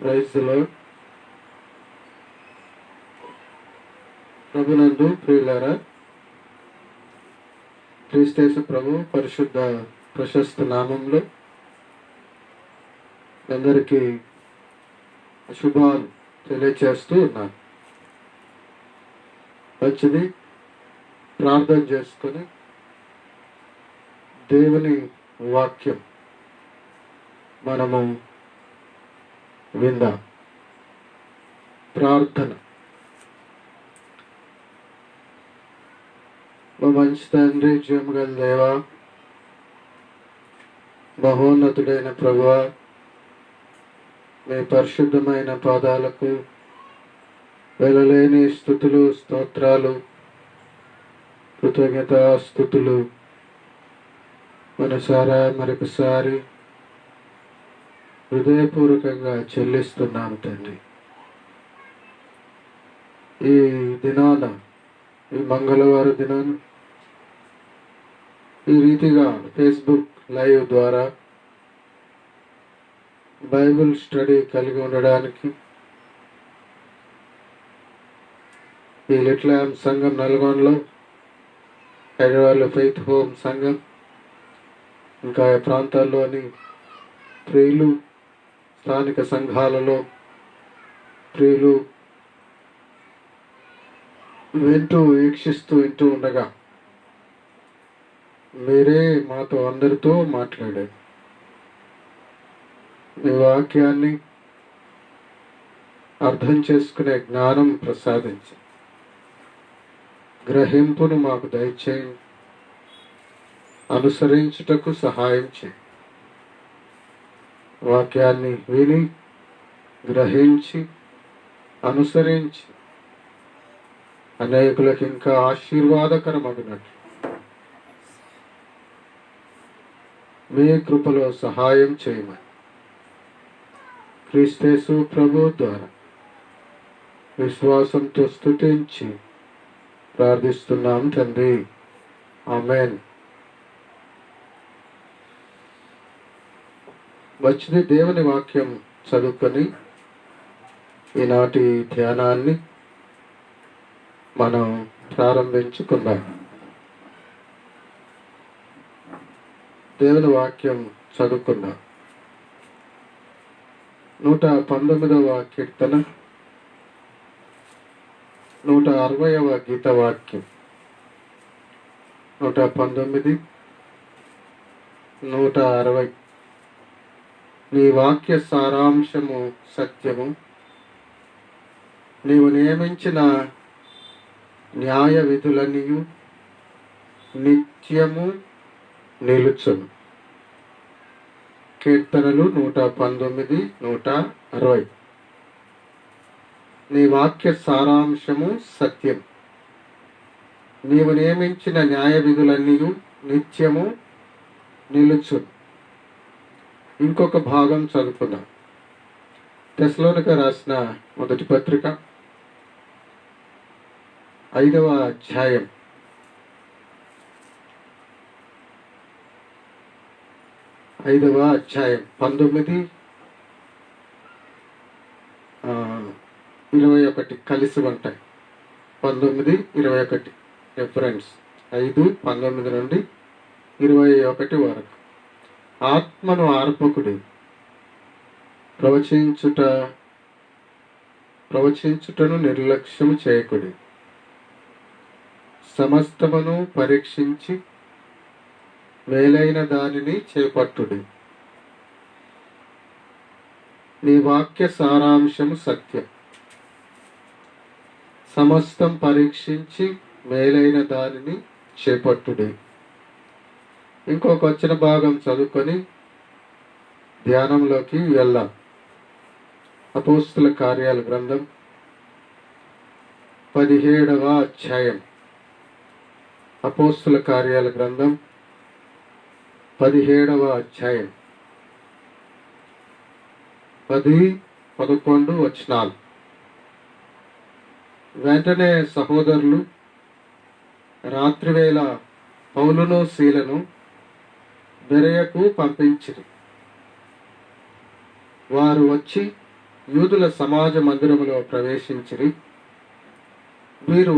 Praise the lord. ప్రభునందు ప్రియులారా, క్రీస్తు ప్రభు పరిశుద్ధ ప్రశస్త నామంలో అందరికీ శుభాలు తెలియచేస్తూ ఉన్నాను. మంచిది, ప్రార్థన చేసుకొని దేవుని వాక్యం మనము విందాం. ప్రార్థన. మా మంచి తండ్రి, జీవము గల దేవా, మహోన్నతుడైన ప్రభువా, మీ పరిశుద్ధమైన పాదాలకు వెలలేని స్తుతులు, స్తోత్రాలు, కృతజ్ఞతా స్తుతులు మనసారా మరొకసారి హృదయపూర్వకంగా చెల్లిస్తున్నాను తండ్రి. ఈ దినాన, ఈ మంగళవారం దినాన ఈ రీతిగా ఫేస్బుక్ లైవ్ ద్వారా బైబిల్ స్టడీ కలిగి ఉండడానికి ఈ లిటిల్ ల్యాంప్ సంఘం నల్గొండలో, హైదరాబాద్లో ఫెయిత్ హోమ్ సంఘం, ఇంకా ప్రాంతాల్లోని ప్రియులు, స్థానిక సంఘాలలో ప్రియులు వీక్షిస్తూ ఉండగా మీరే మాతో అందరితో మాట్లాడారు. మీ వాక్యాన్ని అర్థం చేసుకునే జ్ఞానం ప్రసాదించి గ్రహింపును మాకు దయచేయండి. అనుసరించుటకు సహాయం చేయండి. వాక్యాన్ని విని గ్రహించి అనుసరించి అనేకులకు ఇంకా ఆశీర్వాదకరమగినట్లు మీ కృపలో సహాయం చేయమని క్రీస్తు ప్రభు ద్వారా విశ్వాసంతో స్తుతించి ప్రార్థిస్తున్నాం తండ్రి. ఆమేన్. వచ్చిన దేవుని వాక్యం చదువుకొని ఈనాటి ధ్యానాన్ని మనం ప్రారంభించుకుందాం. దేవుని వాక్యం చదువుకుందాం. 119వ కీర్తన, 160వ గీత వాక్యం. 119, 160. నీ వాక్య సారాంశము సత్యము, నీవు నియమించిన న్యాయ విధులనియు నిత్యము నిలుచును. కీర్తనలు 119, 160. నీ వాక్య సారాంశము సత్యం, నీవు నియమించిన న్యాయ విధులనియు నిత్యము నిలుచును. ఇంకొక భాగం చదువుకుందాం. తెస్సలోనిక రాసిన మొదటి పత్రిక 5వ అధ్యాయం 19, 21 కలిసి ఉంటాయి. 19, 21 రెఫరెన్స్. 5:19 నుండి 21 వరకు. ఆత్మను ఆర్పకుడి, ప్రవచించుటను నిర్లక్ష్యము చేయకుడి. సమస్తమును పరీక్షించి మేలైన దానిని చేపట్టుడి. నీ వాక్య సారాంశము సత్యం. సమస్తం పరీక్షించి మేలైన దానిని చేపట్టుడి. ఇంకొక వచ్చిన భాగం చదువుకొని ధ్యానంలోకి వెళ్దాం. అపోస్తుల కార్యాల గ్రంథం 17వ అధ్యాయం. అపోస్తుల కార్యాల గ్రంథం 17వ అధ్యాయం 10, 11 వచనాలు. వెంటనే సహోదరులు రాత్రివేళ పౌలును సీలను బెరయకు పంపించిరి. వారు వచ్చి యూదుల సమాజ మందిరములో ప్రవేశించిరి. వీరు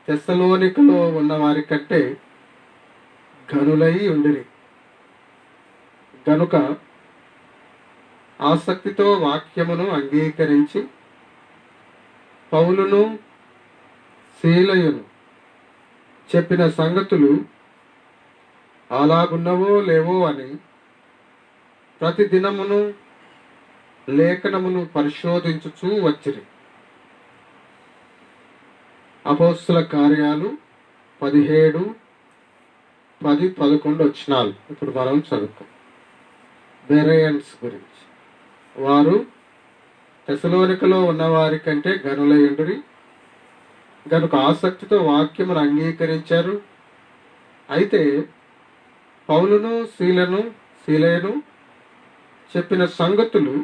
తెస్సలోనికలో ఉన్న వారి కంటే ఘనులై ఉండిరి గనుక ఆసక్తితో వాక్యమును అంగీకరించి పౌలును శీలయును చెప్పిన సంగతులు అలాగున్నవో లేవో అని ప్రతిదినమును లేఖనమును పరిశోధించుచూ వచ్చిరి. అపోస్తుల కార్యాలు 17, 10, 11 వచనాలు ఇప్పుడు మనం చదువుతాం. బెరయన్స్ గురించి. వారు తెస్సలోనికలో ఉన్నవారి కంటే ఘనులయుండిరి గనుక ఆసక్తితో వాక్యమును అంగీకరించారు. అయితే పౌలును శీలయును చెప్పిన సంగతులు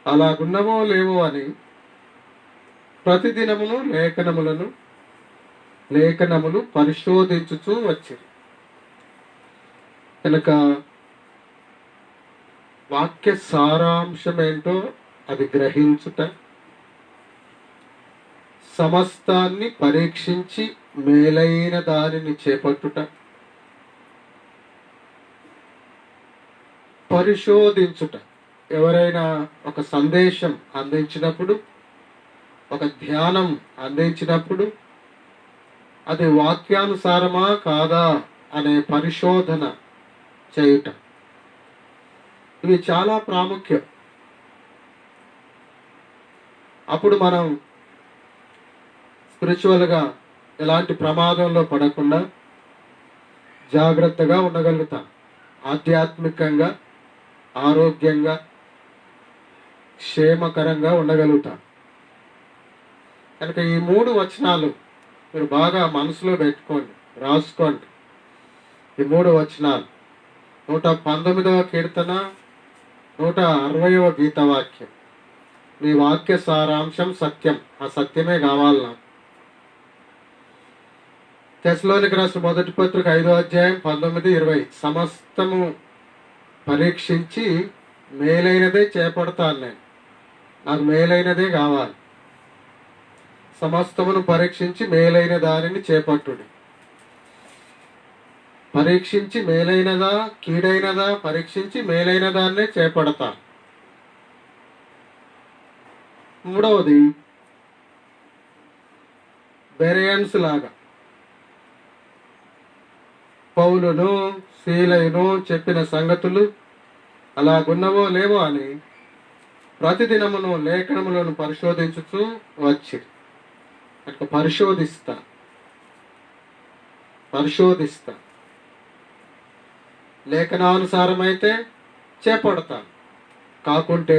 అలాగున్నవో లేవో అని ప్రతిదినమును లేఖనములు పరిశోధించుచూ వచ్చింది. కనుక వాక్య సారాంశమేంటో అది గ్రహించుట, సమస్తాన్ని పరీక్షించి మేలైన దానిని చేపట్టుట, పరిశోధించుట. ఎవరైనా ఒక సందేశం అందించినప్పుడు, ఒక ధ్యానం అందించినప్పుడు అది వాక్యానుసారమా కాదా అనే పరిశోధన చేయుట, ఇవి చాలా ప్రాముఖ్యం. అప్పుడు మనం స్పిరిచువల్గా ఎలాంటి ప్రమాదంలో పడకుండా జాగ్రత్తగా ఉండగలుగుతాం. ఆధ్యాత్మికంగా, ఆరోగ్యంగా, క్షేమకరంగా ఉండగలుగుతాం. కనుక ఈ 3 వచనాలు మీరు బాగా మనసులో పెట్టుకోండి, రాసుకోండి. ఈ 3 వచనాలు 119వ కీర్తన, 160వ గీతవాక్యం. నీ వాక్య సారాంశం సత్యం, ఆ సత్యమే కావాలి నాకు. తెస్సలోనికీ రాసిన మొదటి పత్రిక 5వ అధ్యాయం 19, 20. సమస్తము పరీక్షించి మేలైనదే చేపడతాను నేను, నాకు మేలైనదే కావాలి. సమస్తమును పరీక్షించి మేలైన దానిని చేపట్టుడి. పరీక్షించి మేలైనదా కీడైనదా పరీక్షించి మేలైన దాన్నే చేపడతా. 3వది బెరయన్స్ లాగా పౌలును శీలయును చెప్పిన సంగతులు అలాగున్నవో లేవో అని ప్రతిదినమును లేఖనములను పరిశోధించుచూ వచ్చి. అంటే పరిశోధిస్తా లేఖనానుసారమైతే చేపడతాను, కాకుంటే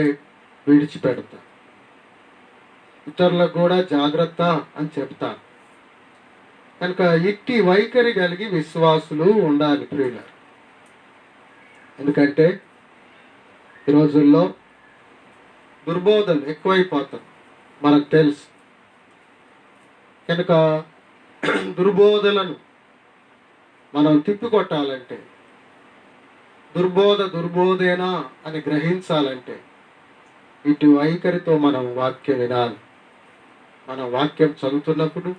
విడిచిపెడతా. ఇతరులకు కూడా జాగ్రత్త అని చెప్తాను. కనుక ఇట్టి వైఖరి కలిగి విశ్వాసులు ఉండాలి ప్రియులారా. ఎందుకంటే ఈ రోజుల్లో దుర్బోధలు ఎక్కువైపోతాయి, మనకు తెలుసు. కనుక దుర్బోధలను మనం తిప్పికొట్టాలంటే, దుర్బోధేనా అని గ్రహించాలంటే ఇటు వైఖరితో మనం వాక్యం వినాలి. మనం వాక్యం చదువుతున్నప్పుడు,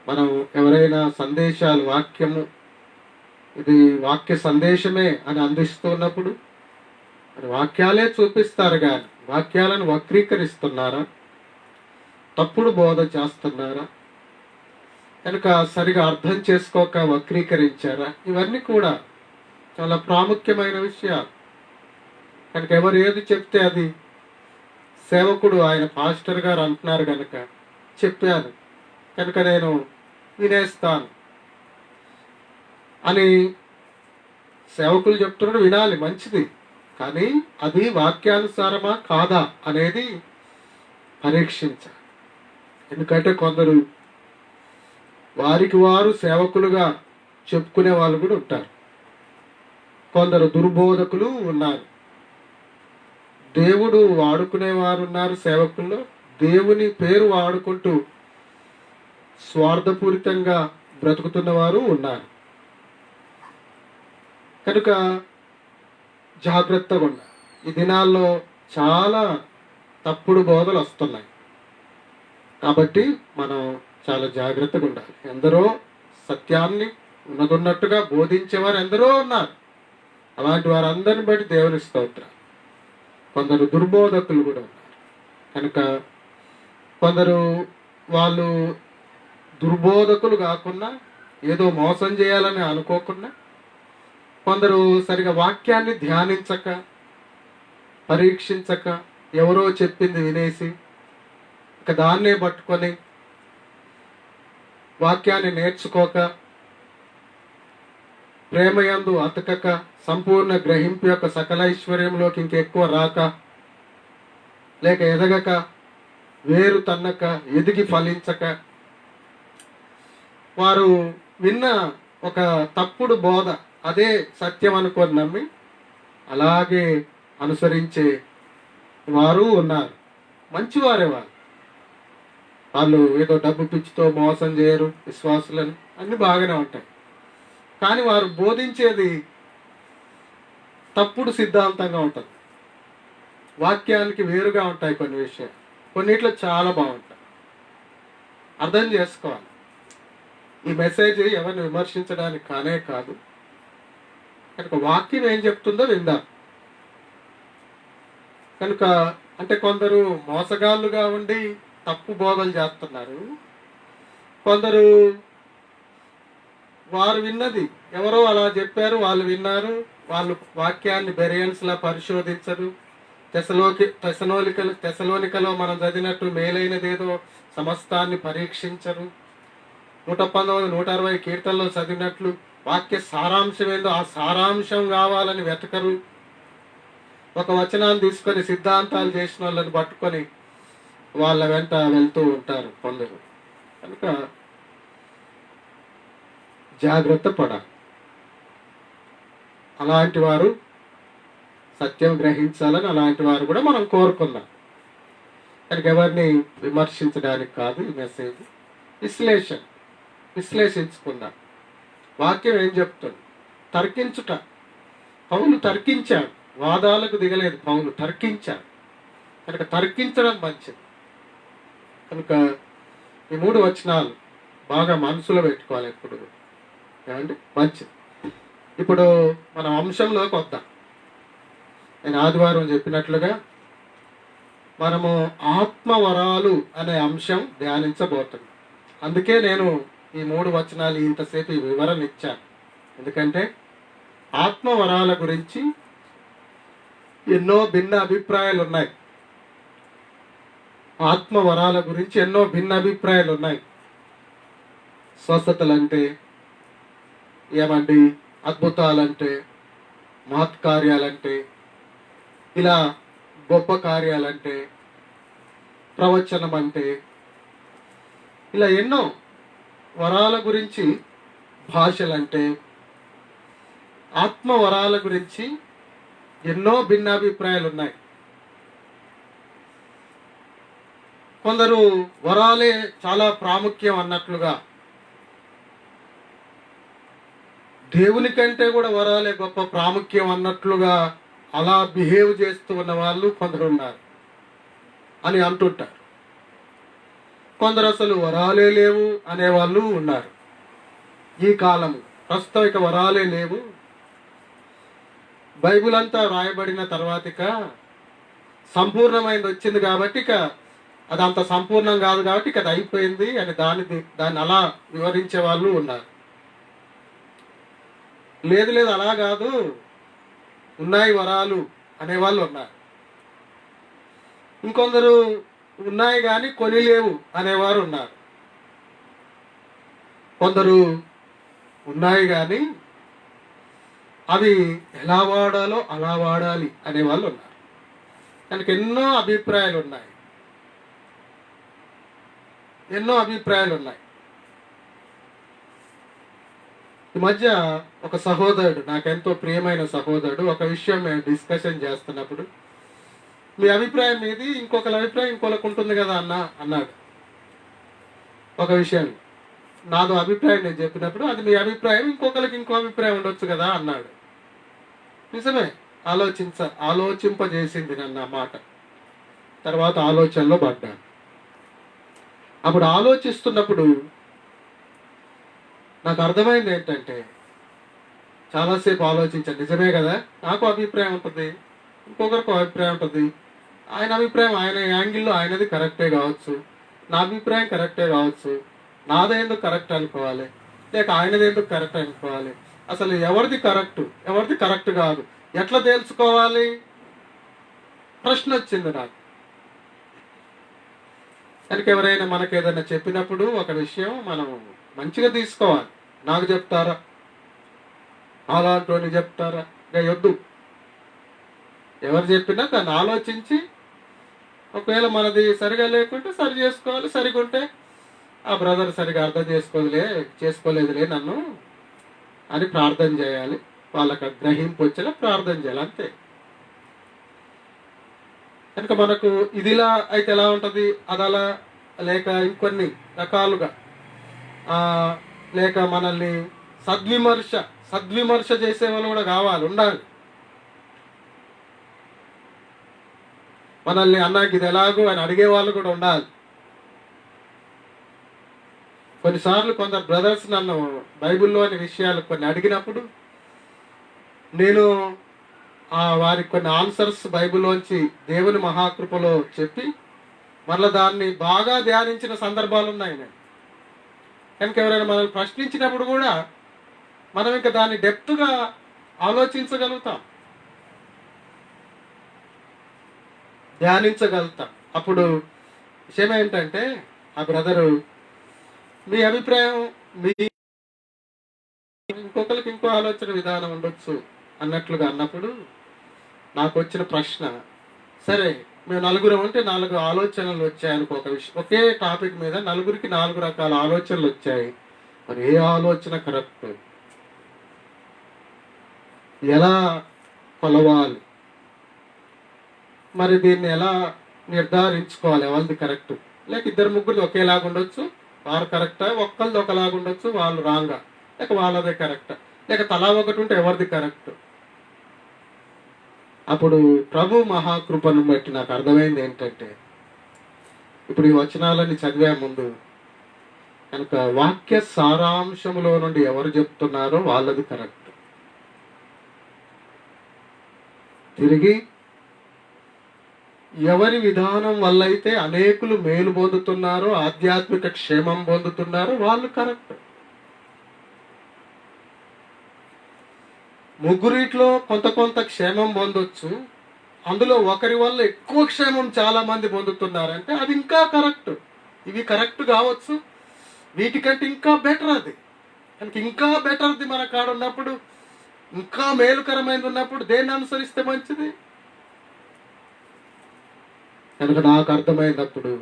మనం ఎవరైనా సందేశాలు వాక్యము ఇది వాక్య సందేశమే అని అందిస్తున్నప్పుడు వాక్యాలే చూపిస్తారు కానీ వాక్యాలను వక్రీకరిస్తున్నారా, తప్పుడు బోధ చేస్తున్నారా, కనుక సరిగా అర్థం చేసుకోక వక్రీకరించారా, ఇవన్నీ కూడా చాలా ప్రాముఖ్యమైన విషయాలు. కనుక ఎవరు ఏది చెప్తే అది సేవకుడు ఆయన పాస్టర్ గారు అంటున్నారు కనుక చెప్పారు కనుక నేను వినేస్తాను అని సేవకులు చెప్తున్నాడు, వినాలి, మంచిది. కానీ అది వాక్యానుసారమా కాదా అనేది పరీక్షించాలి. ఎందుకంటే కొందరు వారికి వారు సేవకులుగా చెప్పుకునే వాళ్ళు కూడా ఉంటారు, కొందరు దుర్బోధకులు ఉన్నారు. దేవుడు వాడుకునేవారు ఉన్నారు సేవకుల్లో, దేవుని పేరు వాడుకుంటూ స్వార్థపూరితంగా బ్రతుకుతున్న వారు ఉన్నారు. కనుక జాగ్రత్తగా ఉండాలి. ఈ దినాల్లో చాలా తప్పుడు బోధలు వస్తున్నాయి. కాబట్టి మనం చాలా జాగ్రత్తగా ఉండాలి. ఎందరో సత్యాన్ని ఉన్నదన్నట్టుగా బోధించేవారు ఎందరో ఉన్నారు. అలాంటి వారందరిని బట్టి దేవుని స్తోత్రం. కొందరు దుర్బోధకులు కూడా ఉన్నారు. కనుక కొందరు వాళ్ళు దుర్బోధకులు కాకుండా ఏదో మోసం చేయాలని అనుకోకుండా, కొందరు సరిగా వాక్యాన్ని ధ్యానించక, పరీక్షించక, ఎవరో చెప్పింది వినేసి ఇక దాన్నే పట్టుకొని వాక్యాన్ని నేర్చుకోక, ప్రేమయందు అతకక, సంపూర్ణ గ్రహింపు యొక్క సకల ఐశ్వర్యంలోకి ఇంకెక్కువ రాక, లేక ఎదగక, వేరు తన్నక, ఎదిగి ఫలించక, వారు విన్న ఒక తప్పుడు బోధ అదే సత్యం అనుకొని నమ్మి అలాగే అనుసరించే వారు ఉన్నారు. మంచివారే వాళ్ళు ఏదో డబ్బు పిచ్చితో మోసం చేయరు, విశ్వాసులను అన్ని బాగానే ఉంటాయి. కానీ వారు బోధించేది తప్పుడు సిద్ధాంతంగా ఉంటుంది. వాక్యానికి వేరుగా ఉంటాయి కొన్ని విషయాలు, కొన్నిట్లో చాలా బాగుంటాయి. అర్థం చేసుకోవాలి. ఈ మెసేజ్ ఎవరిని విమర్శించడానికి కానే కాదు. కనుక వాక్యం ఏం చెప్తుందో విందాం. కనుక అంటే కొందరు మోసగాళ్ళుగా ఉండి తప్పు బోధలు చేస్తున్నారు. కొందరు వారు విన్నది ఎవరో అలా చెప్పారు, వాళ్ళు విన్నారు, వాళ్ళు వాక్యాన్ని బెరియన్స్లా పరిశోధించరు. తెసలోనికలో మనం చదివినట్టు మేలైనదేదో సమస్తాన్ని పరీక్షించరు. 119, 160 కీర్తనలో చదివినట్లు వాక్య సారాంశం ఏందో ఆ సారాంశం కావాలని వెతకరు. ఒక వచనాన్ని తీసుకొని సిద్ధాంతాలు చేసిన వాళ్ళని పట్టుకొని వాళ్ళ వెంట వెళ్తూ ఉంటారు కొందరు. కనుక జాగ్రత్త పడాలి. అలాంటి వారు సత్యం గ్రహించాలని అలాంటి వారు కూడా మనం కోరుకుందాం. కనుక ఎవరిని విమర్శించడానికి కాదు ఈ మెసేజ్. విశ్లేషించుకుందాం. వాక్యం ఏం చెప్తుంది? తర్కించుట. పౌలు తర్కించాడు, వాదాలకు దిగలేదు. పౌలు తర్కించాడు. కనుక తర్కించడం మంచిది. కనుక ఈ 3 వచనాలు బాగా మనసులో పెట్టుకోవాలి ఎప్పుడు. ఏమండి? మంచిది. ఇప్పుడు మనం అంశంలోకి వద్దాం. నేను ఆదివారం చెప్పినట్లుగా మనము ఆత్మవరాలు అనే అంశం ధ్యానించబోతున్నాం. అందుకే నేను ఈ 3 వచనాలు ఇంతసేపు ఈ వివరణ ఇచ్చాను. ఎందుకంటే ఆత్మవరాల గురించి ఎన్నో భిన్న అభిప్రాయాలు ఉన్నాయి. ఆత్మవరాల గురించి ఎన్నో భిన్న అభిప్రాయాలు ఉన్నాయి. స్వస్థతలంటే ఏమండి, అద్భుతాలంటే, మహత్కార్యాలంటే, ఇలా గొప్ప కార్యాలంటే, ప్రవచనం అంటే, ఇలా ఎన్నో వరాల గురించి, భాషలంటే, ఆత్మవరాల గురించి ఎన్నో భిన్నాభిప్రాయాలు ఉన్నాయి. కొందరు వరాలే చాలా ప్రాముఖ్యం అన్నట్లుగా, దేవుని కంటే కూడా వరాలే గొప్ప ప్రాముఖ్యం అన్నట్లుగా అలా బిహేవ్ చేస్తూ ఉన్న వాళ్ళు కొందరు ఉన్నారు అని అంటుంటారు. కొందరు అసలు వరాలే లేవు అనేవాళ్ళు ఉన్నారు. ఈ కాలము ప్రస్తుతం ఇక వరాలే లేవు, బైబిల్ అంతా రాయబడిన తర్వాత ఇక సంపూర్ణమైనది వచ్చింది కాబట్టి ఇక అది అంత సంపూర్ణం కాదు కాబట్టి ఇక అది అయిపోయింది అని దాన్ని అలా వివరించే వాళ్ళు ఉన్నారు. లేదు అలా కాదు, ఉన్నాయి వరాలు అనేవాళ్ళు ఉన్నారు. ఇంకొందరు ఉన్నాయి కానీ కొని లేవు అనేవారు ఉన్నారు. కొందరు ఉన్నాయి కానీ అవి ఎలా వాడాలో అలా వాడాలి అనేవాళ్ళు ఉన్నారు. దానికి ఎన్నో అభిప్రాయాలు ఉన్నాయి. ఈ మధ్య ఒక సహోదరుడు, నాకెంతో ప్రియమైన సహోదరుడు, ఒక విషయం మేము డిస్కషన్ చేస్తున్నప్పుడు, మీ అభిప్రాయం ఏది, ఇంకొకరి అభిప్రాయం ఇంకొకరికి ఉంటుంది కదా అన్నాడు. ఒక విషయం నాదో అభిప్రాయం నేను చెప్పినప్పుడు అది మీ అభిప్రాయం, ఇంకొకరికి ఇంకో అభిప్రాయం ఉండొచ్చు కదా అన్నాడు. నిజమే, ఆలోచింపజేసింది నన్ను ఆ మాట. తర్వాత ఆలోచనలో పడ్డాను. అప్పుడు ఆలోచిస్తున్నప్పుడు నాకు అర్థమైంది ఏంటంటే, చాలాసేపు ఆలోచించాను. నిజమే కదా, నాకు అభిప్రాయం ఉంటుంది, ఇంకొకరికి అభిప్రాయం ఉంటుంది. ఆయన అభిప్రాయం ఆయన యాంగిల్లో ఆయనది కరెక్టే కావచ్చు, నా అభిప్రాయం కరెక్టే కావచ్చు. నాదేందుకు కరెక్ట్ అనుకోవాలి, లేక ఆయనది ఎందుకు కరెక్ట్ అనుకోవాలి? అసలు ఎవరిది కరెక్ట్, ఎవరిది కరెక్ట్ కాదు ఎట్లా తెలుసుకోవాలి? ప్రశ్న వచ్చింది నాకు. కనుక ఎవరైనా మనకు ఏదైనా చెప్పినప్పుడు ఒక విషయం మనం మంచిగా తీసుకోవాలి. నాకు చెప్తారా, అలాంటి చెప్తారా, ఇంకా వద్దు. ఎవరు చెప్పినా దాన్ని ఆలోచించి, ఒకవేళ మనది సరిగా లేకుంటే సరి చేసుకోవాలి, సరిగా ఉంటే ఆ బ్రదర్ సరిగా అర్థం చేసుకోలేదులే నన్ను అని ప్రార్థన చేయాలి. వాళ్ళకి గ్రహింపు వచ్చేలా ప్రార్థన చేయాలి, అంతే. కనుక మనకు ఇదిలా అయితే ఎలా ఉంటుంది, అదలా లేక ఇంకొన్ని రకాలుగా లేక మనల్ని సద్విమర్శ చేసే వాళ్ళు కూడా ఉండాలి. మనల్ని అన్నాకి ఇది ఎలాగో అని అడిగే వాళ్ళు కూడా ఉండాలి. కొన్నిసార్లు కొందరు బ్రదర్స్ నన్ను బైబిల్లోని విషయాలు కొన్ని అడిగినప్పుడు నేను వారికి కొన్ని ఆన్సర్స్ బైబిల్లోంచి దేవుని మహాకృపలో చెప్పి మళ్ళీ దాన్ని బాగా ధ్యానించిన సందర్భాలు ఉన్నాయి. నేను కనుక ఎవరైనా మనల్ని ప్రశ్నించినప్పుడు కూడా మనం ఇంకా దాన్ని డెప్త్గా ఆలోచించగలుగుతాం, ధ్యానించగలుగుతాం. అప్పుడు విషయం ఏంటంటే, ఆ బ్రదరు మీ అభిప్రాయం మీ ఇంకొకరికి ఇంకో ఆలోచన విధానం ఉండొచ్చు అన్నట్లుగా అన్నప్పుడు నాకు వచ్చిన ప్రశ్న, సరే మేము నలుగురం ఉంటే 4 ఆలోచనలు వచ్చాయనుకో, ఒక విషయం ఒకే టాపిక్ మీద నలుగురికి 4 రకాల ఆలోచనలు వచ్చాయి. మరి ఏ ఆలోచన కరెక్ట్, ఎలా కొలవాలి, మరి దీన్ని ఎలా నిర్ధారించుకోవాలి, ఎవరిది కరెక్ట్? లేక ఇద్దరు ముగ్గురు ఒకేలాగా ఉండొచ్చు, వారు కరెక్టా, ఒక్కరిది ఒకలాగా ఉండొచ్చు, వాళ్ళు రాంగా, లేక వాళ్ళదే కరెక్టా, లేక తలా ఒకటి ఉంటే ఎవరిది కరెక్ట్? అప్పుడు ప్రభు మహాకృపను బట్టి నాకు అర్థమైంది ఏంటంటే, ఇప్పుడు ఈ వచనాలని చదివే ముందు కనుక వాక్య సారాంశములో నుండి ఎవరు చెప్తున్నారో వాళ్ళది కరెక్ట్. తిరిగి ఎవరి విధానం వల్ల అయితే అనేకులు మేలు పొందుతున్నారో, ఆధ్యాత్మిక క్షేమం పొందుతున్నారో వాళ్ళు కరెక్ట్. ముగ్గురిట్లో కొంత క్షేమం పొందొచ్చు, అందులో ఒకరి వల్ల ఎక్కువ క్షేమం చాలా మంది పొందుతున్నారంటే అది ఇంకా కరెక్ట్. ఇవి కరెక్ట్ కావచ్చు, వీటికంటే ఇంకా బెటర్ అది. కనుక ఇంకా బెటర్ది మన కాడ ఉన్నప్పుడు, ఇంకా మేలుకరమైనది ఉన్నప్పుడు దేన్ని అనుసరిస్తే మంచిది? కనుక నాకు అర్థమైనప్పుడు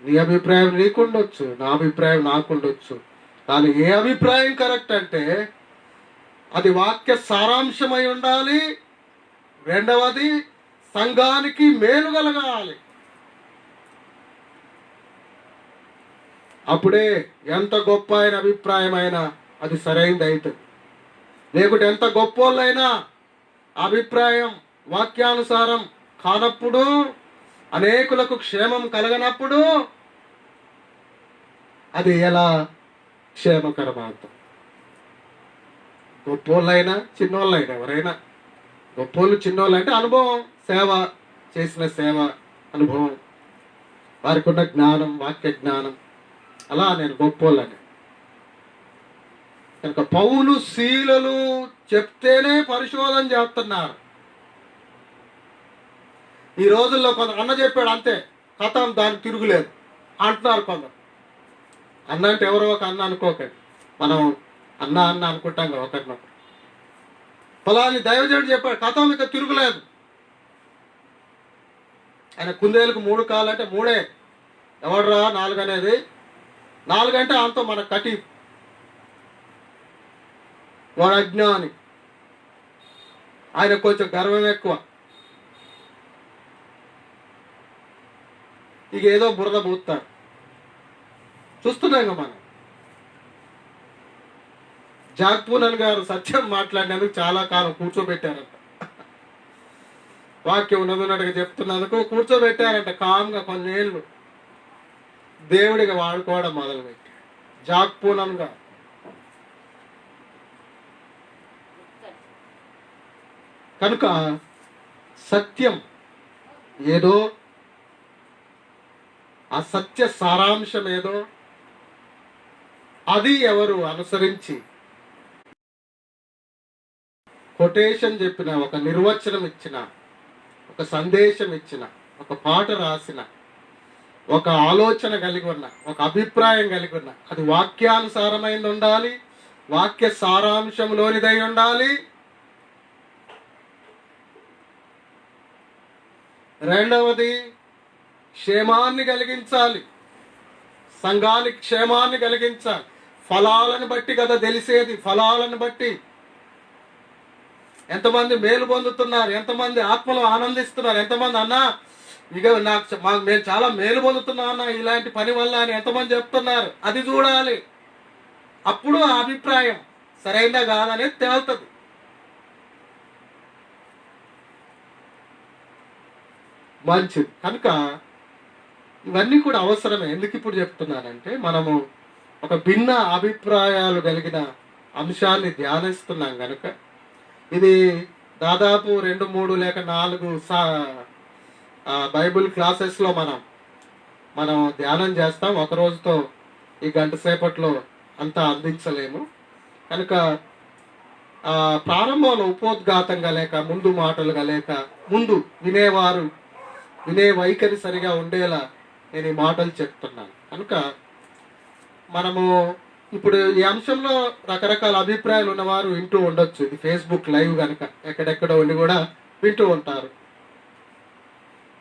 నీ అభిప్రాయం నీకుండొచ్చు, నా అభిప్రాయం నాకుండొచ్చు, కానీ ఏ అభిప్రాయం కరెక్ట్ అంటే అది వాక్య సారాంశమై ఉండాలి. రెండవది సంఘానికి మేలు కలగాలి. అప్పుడే ఎంత గొప్ప అయిన అభిప్రాయం అయినా అది సరైనది అవుతుంది. లేకుంటే ఎంత గొప్పోళ్ళైనా అభిప్రాయం వాక్యానుసారం కానప్పుడు, అనేకులకు క్షేమం కలగనప్పుడు అది ఎలా క్షేమకరమవుతుంది? గొప్పోళ్ళైనా చిన్నోళ్ళైనా ఎవరైనా, గొప్పోళ్ళు చిన్నోళ్ళు అంటే అనుభవం, సేవ చేసిన సేవ అనుభవం, వారికి ఉన్న జ్ఞానం, వాక్య జ్ఞానం, అలా నేను గొప్పోళ్ళని. కనుక పౌలు శీలలు చెప్తేనే పరిశోధన చేస్తున్నారు. ఈ రోజుల్లో కొందరు అన్న చెప్పాడు అంతే కథం, దానికి తిరుగులేదు అంటున్నారు కొందరు. అన్న అంటే ఎవరో ఒక అన్న అనుకోకండి, మనం అన్న అనుకుంటాం కదా ఒకరినొకరు. పొలాన్ని దైవజనుడు చెప్పాడు కథం, ఇక తిరుగులేదు. ఆయన కుందేలకు 3 కాళ్ళు అంటే 3, ఎవడరా 4 అనేది? 4 అంటే అంత మన కటి, వాడు అజ్ఞాని, ఆయన కొంచెం గర్వం ఎక్కువ, ఇక ఏదో బురద పూస్తారు. చూస్తున్నాం మనం. జాగ్పూనల్ గారు సత్యం మాట్లాడినందుకు చాలా కాలం కూర్చోబెట్టారంట. వాక్యం ఉన్నదిన్నట్టుగా చెప్తున్నందుకు కూర్చోబెట్టారంట కామ్గా కొన్నేళ్ళు. దేవుడిగా వాడుకోవడం మొదలుపెట్టి జాక్పూనంగా. కనుక సత్యం ఏదో, ఆ సత్య సారాంశం ఏదో అది ఎవరు అనుసరించి కొటేషన్ చెప్పిన, ఒక నిర్వచనం ఇచ్చిన, ఒక సందేశం ఇచ్చిన, ఒక పాట రాసిన, ఒక ఆలోచన కలిగి ఉన్న, ఒక అభిప్రాయం కలిగి ఉన్న, అది వాక్యానుసారమైనది ఉండాలి, వాక్య సారాంశంలోనిదై ఉండాలి. రెండవది క్షేమాన్ని కలిగించాలి, సంఘానికి క్షేమాన్ని కలిగించాలి. ఫలాలను బట్టి కదా తెలిసేది. ఫలాలను బట్టి ఎంతమంది మేలు పొందుతున్నారు, ఎంతమంది ఆత్మలో ఆనందిస్తున్నారు, ఎంతమంది అన్నా ఇక మేము చాలా మేలు పొందుతున్నాం అన్న ఇలాంటి పని వల్ల అని ఎంతమంది చెప్తున్నారు, అది చూడాలి. అప్పుడు ఆ అభిప్రాయం సరైనదా కాదనేది తేలుతుంది. మంచిది. కనుక ఇవన్నీ కూడా అవసరమే. ఎందుకు ఇప్పుడు చెప్తున్నానంటే, మనము ఒక భిన్న అభిప్రాయాలు కలిగిన అంశాన్ని ధ్యానిస్తున్నాం కనుక ఇది దాదాపు 2, 3 లేక 4 బైబిల్ క్లాసెస్లో మనం ధ్యానం చేస్తాం. ఒక రోజుతో ఈ గంట సేపట్లో అంతా అందించలేము. కనుక ప్రారంభంలో ఉపోద్ఘాతంగా లేక ముందు మాటలుగా లేక ముందు వినే వైఖరి సరిగా ఉండేలా నేను ఈ మాటలు చెప్తున్నాను. కనుక మనము ఇప్పుడు ఈ అంశంలో రకరకాల అభిప్రాయాలు ఉన్నవారు వింటూ ఉండొచ్చు. ఇది ఫేస్బుక్ లైవ్ కనుక ఎక్కడెక్కడ ఉండి కూడా వింటూ ఉంటారు.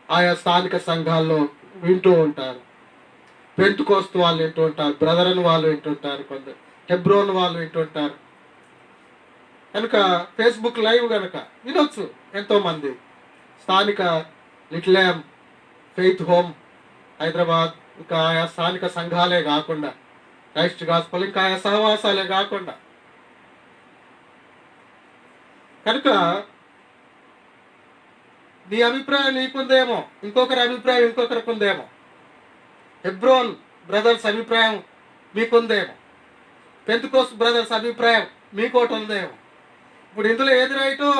ఆయా స్థానిక సంఘాల్లో వింటూ ఉంటారు. పెంతుకోస్తు వాళ్ళు వింటూ ఉంటారు, బ్రదరన్ వాళ్ళు వింటుంటారు, కొందరు హెబ్రోన్ వాళ్ళు వింటుంటారు. కనుక ఫేస్బుక్ లైవ్ కనుక వినొచ్చు ఎంతో మంది. స్థానిక little lamb, faith home Hyderabad, ఇంకా ఆయా స్థానిక సంఘాలే కాకుండా క్రైస్ట్ గాస్పల్, ఇంకా ఆయా సహవాసాలే కాకుండా. కనుక నీ అభిప్రాయం నీకుందేమో, ఇంకొకరి అభిప్రాయం ఇంకొకరికి ఉందేమో, హెబ్రోన్ బ్రదర్స్ అభిప్రాయం మీకుందేమో, పెంతెకోస్తు బ్రదర్స్ అభిప్రాయం మీకోటి ఉందేమో. ఇప్పుడు ఇందులో ఏది రైటు?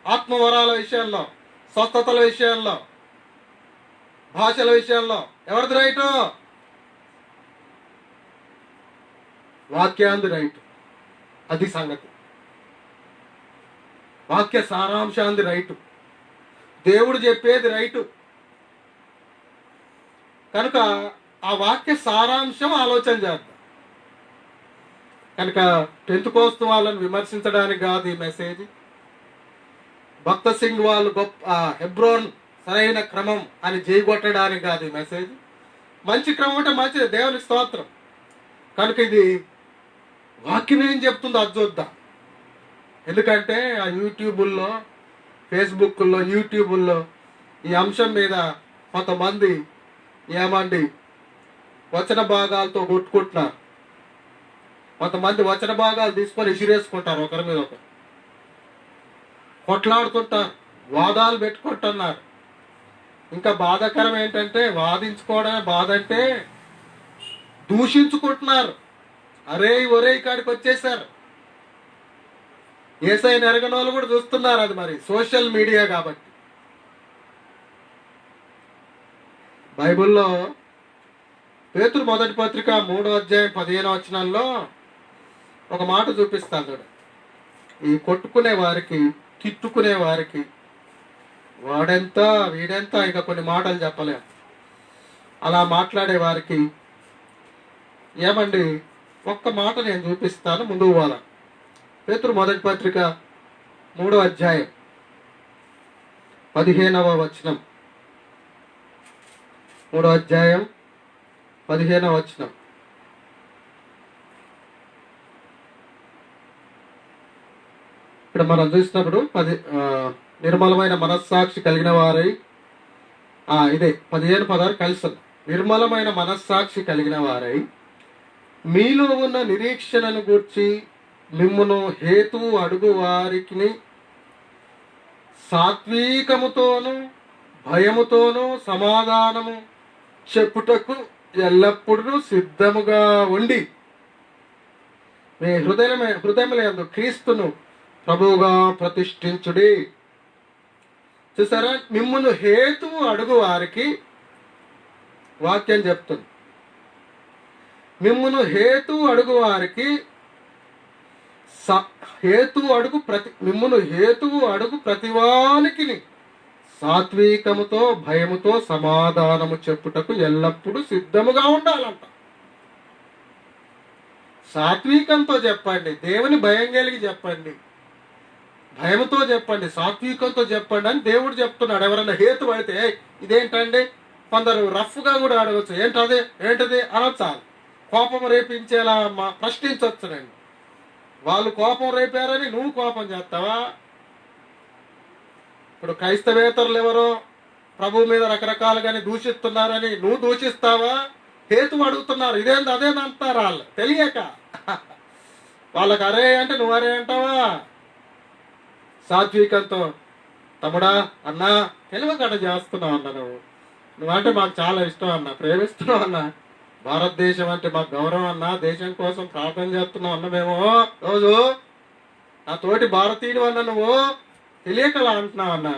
ఆత్మవరాల విషయంలో, స్వస్థతల విషయంలో, భాషల విషయంలో ఎవరిది రైటు? వాక్యాంది రైటు. అది సంగతి. వాక్య సారాంశాంది రైటు. దేవుడు చెప్పేది రైటు. కనుక ఆ వాక్య సారాంశం ఆలోచన చేద్దాం. కనుక పెంతెకోస్తు వాళ్ళని విమర్శించడానికి కాదు ఈ మెసేజ్. భక్త సింగ్ వాళ్ళు గొప్ప హెబ్రోన్ సరైన క్రమం అని జైగొట్టడానికి కాదు ఈ మెసేజ్. మంచి క్రమం అంటే మంచిది, దేవుని స్తోత్రం. కనుక ఇది వాక్యం ఏం చెప్తుందో అది చూద్దాం. ఎందుకంటే ఆ యూట్యూబుల్లో, ఫేస్బుక్లో, యూట్యూబుల్లో ఈ అంశం మీద కొంతమంది ఏమండి వచన భాగాలతో కొట్టుకుంటున్నారు. కొంతమంది వచన భాగాలు తీసుకొని ఇసిరేసుకుంటారు, ఒకరి మీద ఒకరు కొట్లాడుతుంటారు, వాదాలు పెట్టుకుంటున్నారు. ఇంకా బాధాకరం ఏంటంటే వాదించుకోవడమే బాధ అంటే దూషించుకుంటున్నారు. అరే ఒరే కాడికి వచ్చేసారు. యేసయ్యను ఎరగని వాళ్ళు కూడా చూస్తున్నారు. అది మరి సోషల్ మీడియా కాబట్టి. బైబిల్లో పేతురు మొదటి పత్రిక 3వ అధ్యాయం 15వ వచనంలో ఒక మాట చూపిస్తాను చూడ. ఈ కొట్టుకునే వారికి, తిట్టుకునే వారికి, వాడెంత వీడెంత ఇక కొన్ని మాటలు చెప్పలేం, అలా మాట్లాడే వారికి ఏమండి ఒక్క మాట నేను చూపిస్తాను, ముందుకు పోవాల. పేతురు మొదటి పత్రిక 3వ అధ్యాయం 15వ వచనం. 3వ అధ్యాయం 15వ వచనం. ఇక్కడ మనం చూసినప్పుడు నిర్మలమైన మనస్సాక్షి కలిగిన వారై, ఇదే 15, 16 కలిసి. నిర్మలమైన మనస్సాక్షి కలిగిన వారై మీలో ఉన్న నిరీక్షణను గూర్చి మిమ్మును హేతు అడుగు వారికి సాత్వికముతోను భయముతోను సమాధానము చెప్పుటకు ఎల్లప్పుడూ సిద్ధముగా ఉండి మీ హృదయములందు క్రీస్తును ప్రభువుగా ప్రతిష్ఠించుడి. చూసారా, మిమ్మును హేతువు అడుగు వారికి వాక్యం చెప్తుంది. మిమ్మును హేతువు అడుగు వారికి మిమ్మును హేతువు అడుగు ప్రతివానికి సాత్వికముతో భయముతో సమాధానము చెప్పుటకు ఎల్లప్పుడూ సిద్ధముగా ఉండాలంట. సాత్వికంతో చెప్పండి, దేవుని భయం కలిగి చెప్పండి, భయముతో చెప్పండి, సాత్వికంతో చెప్పండి అని దేవుడు చెప్తున్నాడు. ఎవరైనా హేతు అయితే ఇదేంటండి, కొందరు రఫ్గా కూడా అడగచ్చు, ఏంటది అనొచ్చు. కోపం రేపించేలా ప్రశ్నించవచ్చునండి. వాళ్ళు కోపం రేపారని నువ్వు కోపం చేస్తావా? ఇప్పుడు క్రైస్తవేతరులు ఎవరో ప్రభు మీద రకరకాలుగానే దూషిస్తున్నారని నువ్వు దూషిస్తావా? హేతు అడుగుతున్నారు, ఇదేంది అదేంది అంటారు వాళ్ళు తెలియక. వాళ్ళకి అరే అంటే నువ్వు అరే అంటావా? సాత్వికంతో తమ్ముడా అన్నా తెలివకట చేస్తున్నావు అన్న, నువ్వంటే మాకు చాలా ఇష్టం అన్న, ప్రేమిస్తున్నావు అన్న, భారతదేశం అంటే మాకు గౌరవం అన్నా, దేశం కోసం ప్రార్థన చేస్తున్నావు అన్న, మేము రోజు నా తోటి భారతీయుడు అన్న, నువ్వు తెలియకలా అంటున్నావు అన్న,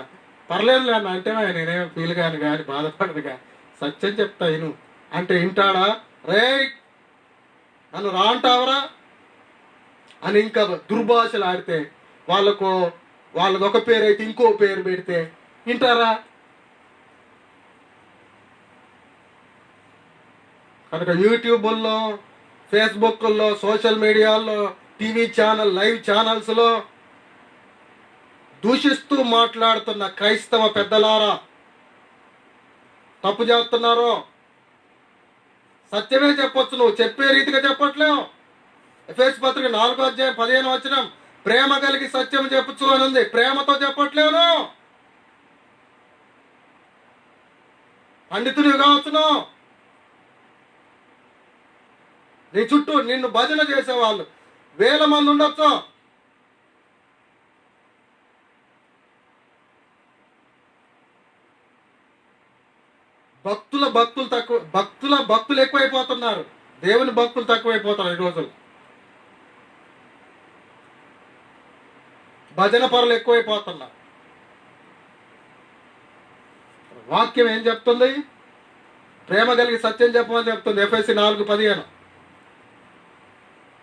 పర్లేదులే అన్న అంటే నేనేం ఫీల్ కాను కానీ బాధపడదుగా, సత్యం చెప్తా ఇను అంటే వింటాడా? రే నన్ను రా అంటావరా అని ఇంకా దుర్భాషలు ఆడితే వాళ్ళది ఒక పేరు అయితే ఇంకో పేరు పెడితే వింటారా? కనుక యూట్యూబ్లో, ఫేస్బుక్లో, సోషల్ మీడియాలో, టీవీ ఛానల్, లైవ్ ఛానల్స్లో దూషిస్తూ మాట్లాడుతున్న క్రైస్తవ పెద్దలారా తప్పు చేస్తున్నారు. సత్యమే చెప్పొచ్చు, నువ్వు చెప్పే రీతిగా చెప్పట్లేవు. ఎఫెసు పత్రిక 4:15 ప్రేమ కలిగి సత్యం చెప్పచ్చు అని ఉంది, ప్రేమతో చెప్పట్లేను. పండితుడివి కావచ్చును, నీ చుట్టూ నిన్ను భజన చేసేవాళ్ళు వేల మంది ఉండొచ్చు. భక్తులు ఎక్కువైపోతున్నారు, దేవుని భక్తులు తక్కువైపోతున్నారు. ఈ రోజులు భజన పరులు ఎక్కువైపోతున్నారు. వాక్యం ఏం చెప్తుంది? ప్రేమ కలిగి సత్యం చెప్పమని చెప్తుంది. ఎఫెసీ 4:15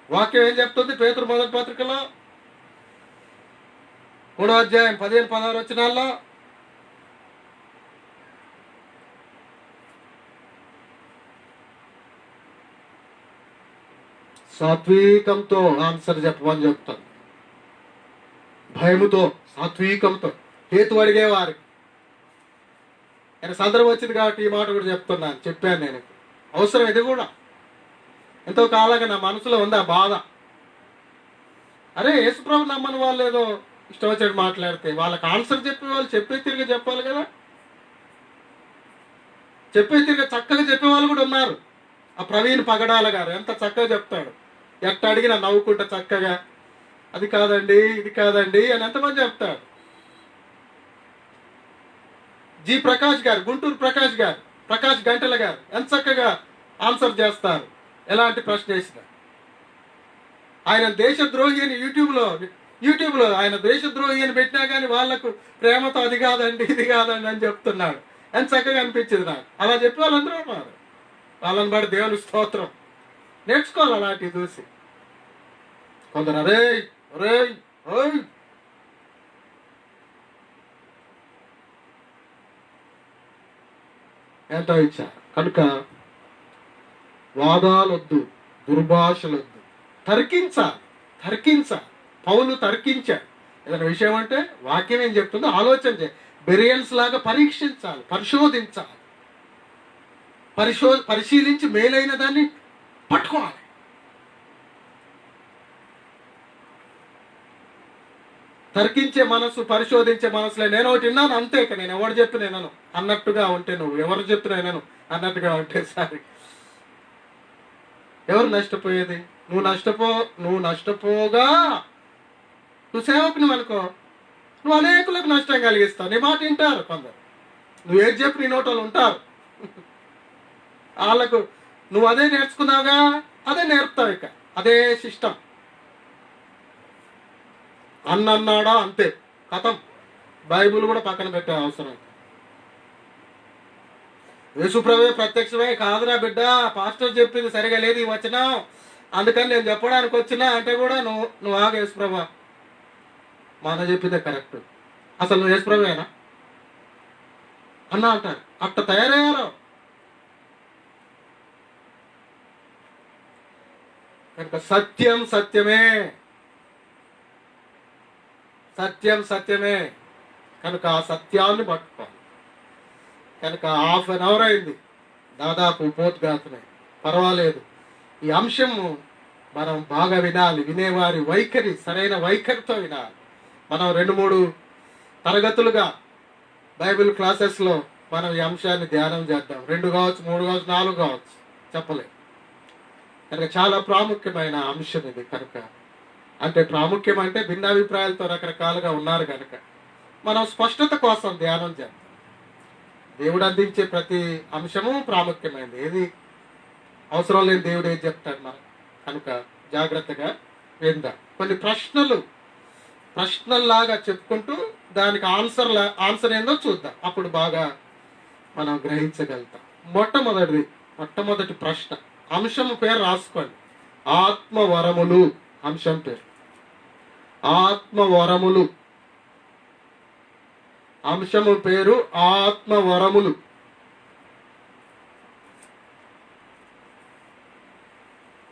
వాక్యం ఏం చెప్తుంది? పేతురు మొదటి పత్రికలో 3:15-16 సాత్వికంతో ఆన్సర్ చెప్పమని చెప్తాను. భయముతో, సాత్వికంతో హేతు అడిగేవారికి. నేను సందర్భం వచ్చింది కాబట్టి ఈ మాట కూడా చెప్పాను. నేను అవసరం, ఇది కూడా ఎంతో కాలంగా నా మనసులో ఉంది ఆ బాధ. అరే యేసుప్రభు నమ్మని వాళ్ళు ఏదో ఇష్టం వచ్చాడు మాట్లాడితే వాళ్ళకి ఆన్సర్ వాళ్ళు చెప్పే తిరిగి చెప్పాలి కదా. చెప్పే తిరిగి చక్కగా చెప్పేవాళ్ళు కూడా ఉన్నారు. ఆ ప్రవీణ్ పగడాల గారు ఎంత చక్కగా చెప్తాడు, ఎట్ట అడిగినా నవ్వుకుంటా చక్కగా అది కాదండి ఇది కాదండి అని ఎంతమంది చెప్తాడు. జి ప్రకాష్ గారు, గుంటూరు ప్రకాష్ గంటల గారు ఎంత చక్కగా ఆన్సర్ చేస్తారు ఎలాంటి ప్రశ్న వేసినా. ఆయన దేశద్రోహి అని యూట్యూబ్లో ఆయన దేశద్రోహి అని పెట్టినా కానీ వాళ్లకు ప్రేమతో అది కాదండి ఇది కాదండి అని చెప్తున్నాడు. ఎంత చక్కగా అనిపించింది నాకు. అలా చెప్పి వాళ్ళందరూ ఉన్నారు. వాళ్ళని బట్టి దేవుని స్తోత్రం, నేర్చుకోవాలి అలాంటివి చూసి. కొందరు అరే ఎంతో ఇచ్చారు. కనుక వాదాలొద్దు, దుర్భాషలొద్దు, తర్కించాలి. పౌలు తర్కించాడు. ఏదైనా విషయం అంటే వాక్యం ఏం చెప్తుందో ఆలోచన చేయాలి. బెరియన్స్ లాగా పరీక్షించాలి, పరిశోధించాలి. పరిశీలించి మేలైన దాన్ని పట్టుకోవాలి. తర్కించే మనసు, పరిశోధించే మనసులే. నేను ఒకటి విన్నాను అంతే, నేను ఎవరు చెప్పి నేను అన్నట్టుగా ఉంటే, నువ్వు ఎవరు చెప్పినా నేను అన్నట్టుగా ఉంటే సారి ఎవరు నష్టపోయేది? నువ్వు నష్టపోగా నువ్వు సేవకుని అనుకో, నువ్వు అనేకులకు నష్టం కలిగిస్తావు. నీ మాట వింటారు కొందరు, నువ్వు ఏది చెప్పి నీ నోటలు ఉంటారు. వాళ్ళకు నువ్వు అదే నేర్చుకున్నావుగా, అదే నేర్పుతావు. ఇక అదే సిస్టమ్. అన్నాడా అంతే, కథం. బైబుల్ కూడా పక్కన పెట్టే అవసరం. యేసుప్రభువే ప్రత్యక్షమై, కాదురా బిడ్డ, పాస్టర్ చెప్పింది సరిగా లేదు ఈ వచనం, అందుకని నేను చెప్పడానికి వచ్చినా అంటే కూడా నువ్వు ఆగ యేసుప్రభు, మన చెప్పిందే కరెక్ట్, అసలు నువ్వు యేసుప్రభువేనా అన్నా అంటారు. అట్ట తయారయ్యారు. కనుక సత్యం సత్యమే, సత్యం సత్యమే. కనుక ఆ సత్యాన్ని పట్టుకోవాలి. కనుక 1/2 అవర్ అయింది దాదాపు పోతుగాతున్నాయి, పర్వాలేదు. ఈ అంశము మనం బాగా వినాలి. వినేవారి వైఖరి సరైన వైఖరితో వినాలి. మనం 2-3 తరగతులుగా బైబిల్ క్లాసెస్లో మనం ఈ అంశాన్ని ధ్యానం చేద్దాం. 2 కావచ్చు, 3 కావచ్చు, 4 కావచ్చు, చెప్పలేదు. కనుక చాలా ప్రాముఖ్యమైన అంశం ఇది. కనుక అంటే ప్రాముఖ్యం అంటే భిన్నాభిప్రాయాలతో రకరకాలుగా ఉన్నారు కనుక మనం స్పష్టత కోసం ధ్యానం చేద్దాం. దేవుడు అందించే ప్రతి అంశము ప్రాముఖ్యమైనది. ఏది అవసరం లేని దేవుడు ఏది చెప్తాడు మనం. కనుక జాగ్రత్తగా విందాం. కొన్ని ప్రశ్నల్లాగా చెప్పుకుంటూ దానికి ఆన్సర్ ఏందో చూద్దాం. అప్పుడు బాగా మనం గ్రహించగలుగుతాం. మొట్టమొదటి ప్రశ్న, అంశం పేరు రాసుకోండి. ఆత్మవరములు. అంశం పేరు ఆత్మవరములు. అంశము పేరు ఆత్మవరములు.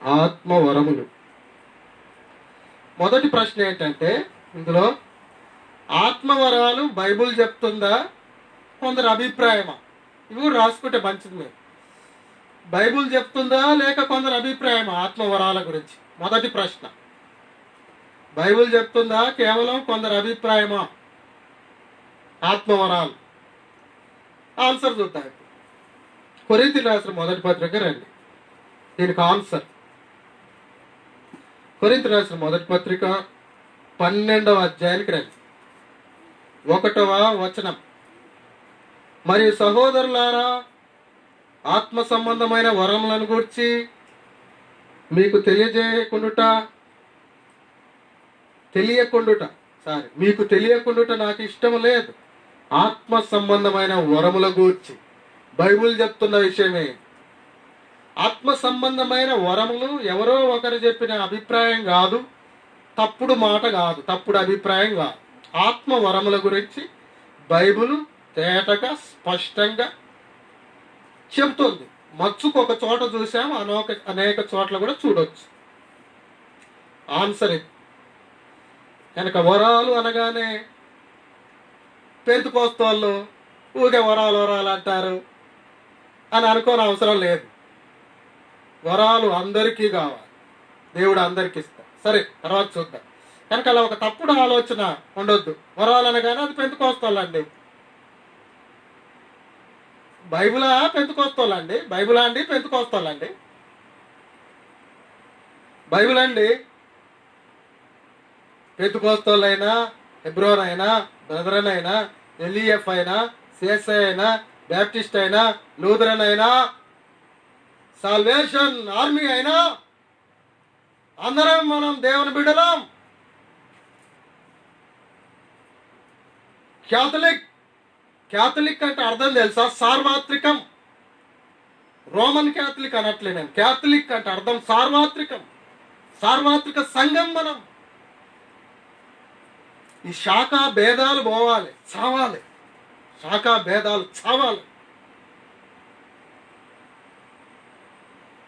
ఆత్మవరములు. మొదటి ప్రశ్న ఏంటంటే, ఇందులో ఆత్మవరాలు బైబుల్ చెప్తుందా, కొందరు అభిప్రాయమా? ఇవి కూడా రాసుకుంటే మంచిది. మీరు బైబుల్ చెప్తుందా లేక కొందరు అభిప్రాయమా ఆత్మవరాల గురించి? మొదటి ప్రశ్న, బైబుల్ చెప్తుందా కేవలం కొందరు అభిప్రాయమా ఆత్మవరాలు? ఆన్సర్ చూద్దాం. కొరింథీయులకు రాసిన మొదటి పత్రిక రండి, దీనికి ఆన్సర్. కొరింథీయులకు రాసిన మొదటి పత్రిక 12వ అధ్యాయానికి రండి, 1వ వచనం. మరియు సహోదరులారా, ఆత్మ సంబంధమైన వరములను గూర్చి మీకు తెలియకుండుట నాకు ఇష్టం లేదు. ఆత్మ సంబంధమైన వరముల గూర్చి బైబుల్ చెప్తున్న విషయమే. ఆత్మ సంబంధమైన వరములు ఎవరో ఒకరు చెప్పిన అభిప్రాయం కాదు, తప్పుడు మాట కాదు, తప్పుడు అభిప్రాయం కాదు. ఆత్మ వరముల గురించి బైబుల్ తేటగా స్పష్టంగా చెబుతుంది. మచ్చుకు ఒక చోట చూసాం, అనేక చోట్ల కూడా చూడొచ్చు. ఆన్సర్ ఇది. కనుక వరాలు అనగానే పెంతెకోస్తోళ్ళు ఊగే వరాలు అంటారు అని అనుకోని అవసరం లేదు. వరాలు అందరికీ కావాలి, దేవుడు అందరికీ ఇస్తాడు. సరే, తర్వాత చూద్దాం. కనుక అలా ఒక తప్పుడు ఆలోచన ఉండొద్దు. వరాలు అనగానే అది పెంతెకోస్తోళ్ళండి, బైబిలా పెంతెకోస్తోళ్ళండి, బైబిలా అండి పెంతెకోస్తోళ్ళండి, బైబిల్ అండి. పెంతెకోస్తోళ్ళైనా, హెబ్రోన్ అయినా, బ్రదరన్ అయినా, ఎల్ఈఎఫ్ అయినా, సిఎస్ఐ అయినా, బ్యాప్టిస్ట్ అయినా, లూథరన్ అయినా, సాల్వేషన్ ఆర్మీ అయినా, అందరం మనం దేవుని బిడ్డలం. క్యాథలిక్ అంటే అర్థం తెలుసా? సార్వత్రికం. రోమన్ క్యాథలిక్ అనట్లే నేను. క్యాథలిక్ అంటే అర్థం సార్వత్రికం, సార్వత్రిక సంఘం. మనం ఈ శాఖా భేదాలు పోవాలి, చావాలి. శాఖా భేదాలు చావాలి.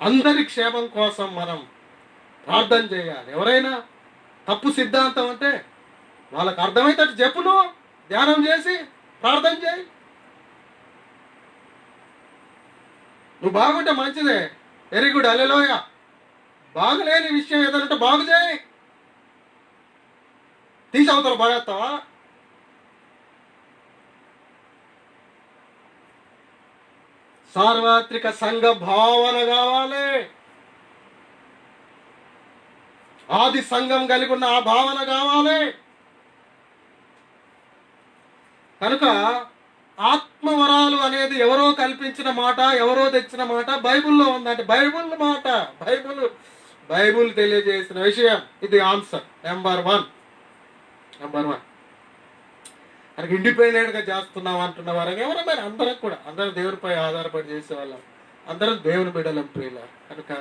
అందరి క్షేమం కోసం మనం ప్రార్థన చేయాలి. ఎవరైనా తప్పు సిద్ధాంతం అంటే వాళ్ళకు అర్థమైతే చెప్పు, నువ్వు ధ్యానం చేసి ప్రార్థన చేయి. నువ్వు బాగుంటే మంచిదే, వెరీ గుడ్, హల్లెలూయా. బాగులేని విషయం ఏదంటే బాగు చేయి. తీసి అవతల పడేస్తావా? సార్వత్రిక సంఘ భావన కావాలి. ఆది సంఘం కలిగి ఉన్న ఆ భావన కావాలి. కనుక ఆత్మవరాలు అనేది ఎవరో కల్పించిన మాట, ఎవరో తెచ్చిన మాట బైబిల్లో ఉందంటే బైబిల్ మాట, బైబిల్ తెలియజేసిన విషయం. ఇది ఆన్సర్ నెంబర్ వన్. మనకి ఇండిపెండెంట్గా చేస్తున్నాం అంటున్న వారు ఎవరన్నారు? అందరం దేవునిపై ఆధారపడి చేసేవాళ్ళం, అందరం దేవుని బిడ్డలం ప్రియుల. కనుక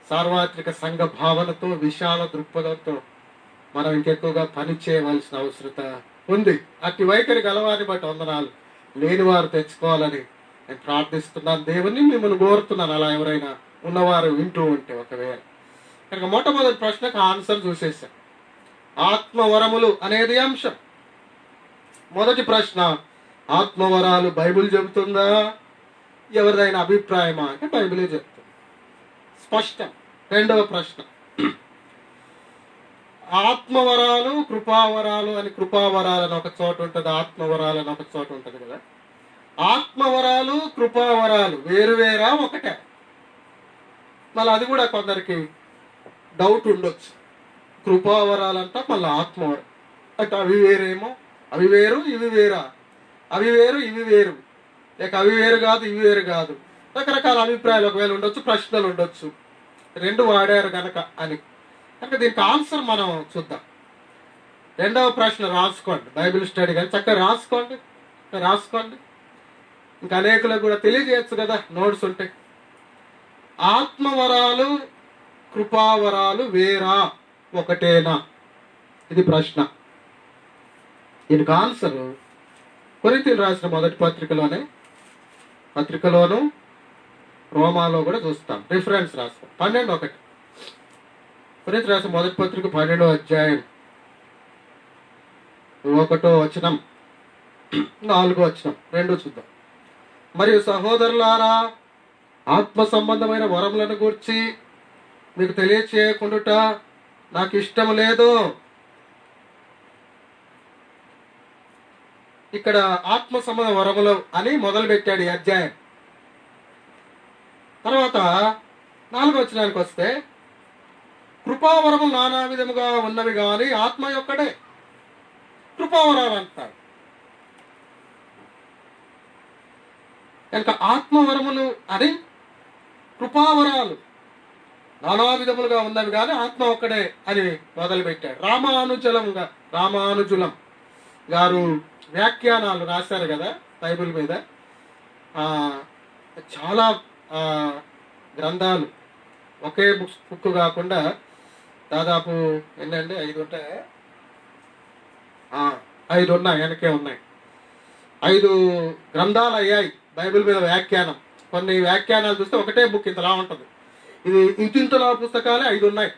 సార్వత్రిక సంఘ భావనతో, విశాల దృక్పథంతో మనం ఇంకెక్కువగా పని చేయవలసిన అవసరత ఉంది. అట్టి వైఖరి గలవారిని బట్టి వందనాలు. లేని వారు తెచ్చుకోవాలని నేను ప్రార్థిస్తున్నాను. దేవుని మిమ్మల్ని కోరుతున్నాను, అలా ఎవరైనా ఉన్నవారు వింటూ ఉంటే ఒకవేళ. కనుక మొట్టమొదటి ప్రశ్నకు ఆన్సర్ చూసేసాం. ఆత్మవరములు అనేది అంశం. మొదటి ప్రశ్న, ఆత్మవరాలు బైబిల్ చెబుతుందా, ఎవరిదైనా అభిప్రాయమా అంటే బైబిలే చెప్తుంది, స్పష్టం. రెండవ ప్రశ్న, ఆత్మవరాలు కృపావరాలు అని, కృపావరాలు అని ఒక చోట ఉంటుంది, ఆత్మవరాలు అని ఒక చోట ఉంటుంది కదా. ఆత్మవరాలు కృపావరాలు వేరువేరా ఒకటే? మళ్ళీ అది కూడా కొందరికి డౌట్ ఉండొచ్చు. కృపావరాలంట మళ్ళీ ఆత్మవరం అంటే అవి వేరేమో, అవి వేరు ఇవి వేరా, అవి వేరు ఇవి వేరు, లేక అవి వేరు కాదు ఇవి వేరు కాదు, రకరకాల అభిప్రాయాలు ఒకవేళ ఉండొచ్చు, ప్రశ్నలు ఉండొచ్చు. రెండు వాడారు కనుక అని. కనుక దీనికి ఆన్సర్ మనం చూద్దాం. రెండవ ప్రశ్న రాసుకోండి, బైబిల్ స్టడీ కానీ చక్కగా రాసుకోండి. ఇంకా అనేకులకు కూడా తెలియజేయచ్చు కదా, నోట్స్ ఉంటాయి. ఆత్మవరాలు కృపావరాలు వేరా ఒకటేనా? ఇది ప్రశ్న. దీనికి ఆన్సర్ కొరింథీయులకు రాసిన మొదటి పత్రికలోను రోమాలో కూడా చూస్తాం. రిఫరెన్స్ రాస్తాం 12:1. కొరింథీయులకు రాసిన మొదటి పత్రిక 12వ అధ్యాయం 1వ వచనం 4వ వచనం 2 చూద్దాం. మరియు సహోదరులారా, ఆత్మ సంబంధమైన వరములను గూర్చి మీకు తెలియచేయకుండుట నాకు ఇష్టం లేదు. ఇక్కడ ఆత్మ సంబంధ వరములు అని మొదలు పెట్టాడు ఈ అధ్యాయం. తర్వాత 4వ వచనానికి వస్తే, కృపావరములు నానా విధముగా ఉన్నవి కానీ ఆత్మ యొక్కడే. కృపావరాలు అంటారు. కనుక ఆత్మవరములు అని, కృపావరాలు నానా విధములుగా ఉన్నవి కానీ ఆత్మ ఒక్కడే అని మొదలుపెట్టాడు. రామానుజులం గారు వ్యాఖ్యానాలు రాశారు కదా బైబిల్ మీద. చాలా గ్రంథాలు, ఒకే బుక్ కాకుండా దాదాపు ఎన్నండి 5 ఉంటాయి, 5 ఉన్నాయి, వెనకే ఉన్నాయి. 5 గ్రంథాలు అయ్యాయి బైబిల్ మీద వ్యాఖ్యానం. కొన్ని వ్యాఖ్యానాలు చూస్తే ఒకటే బుక్ ఇంతలా ఉంటుంది. ఇది ఇంతింతలా పుస్తకాలే 5 ఉన్నాయి.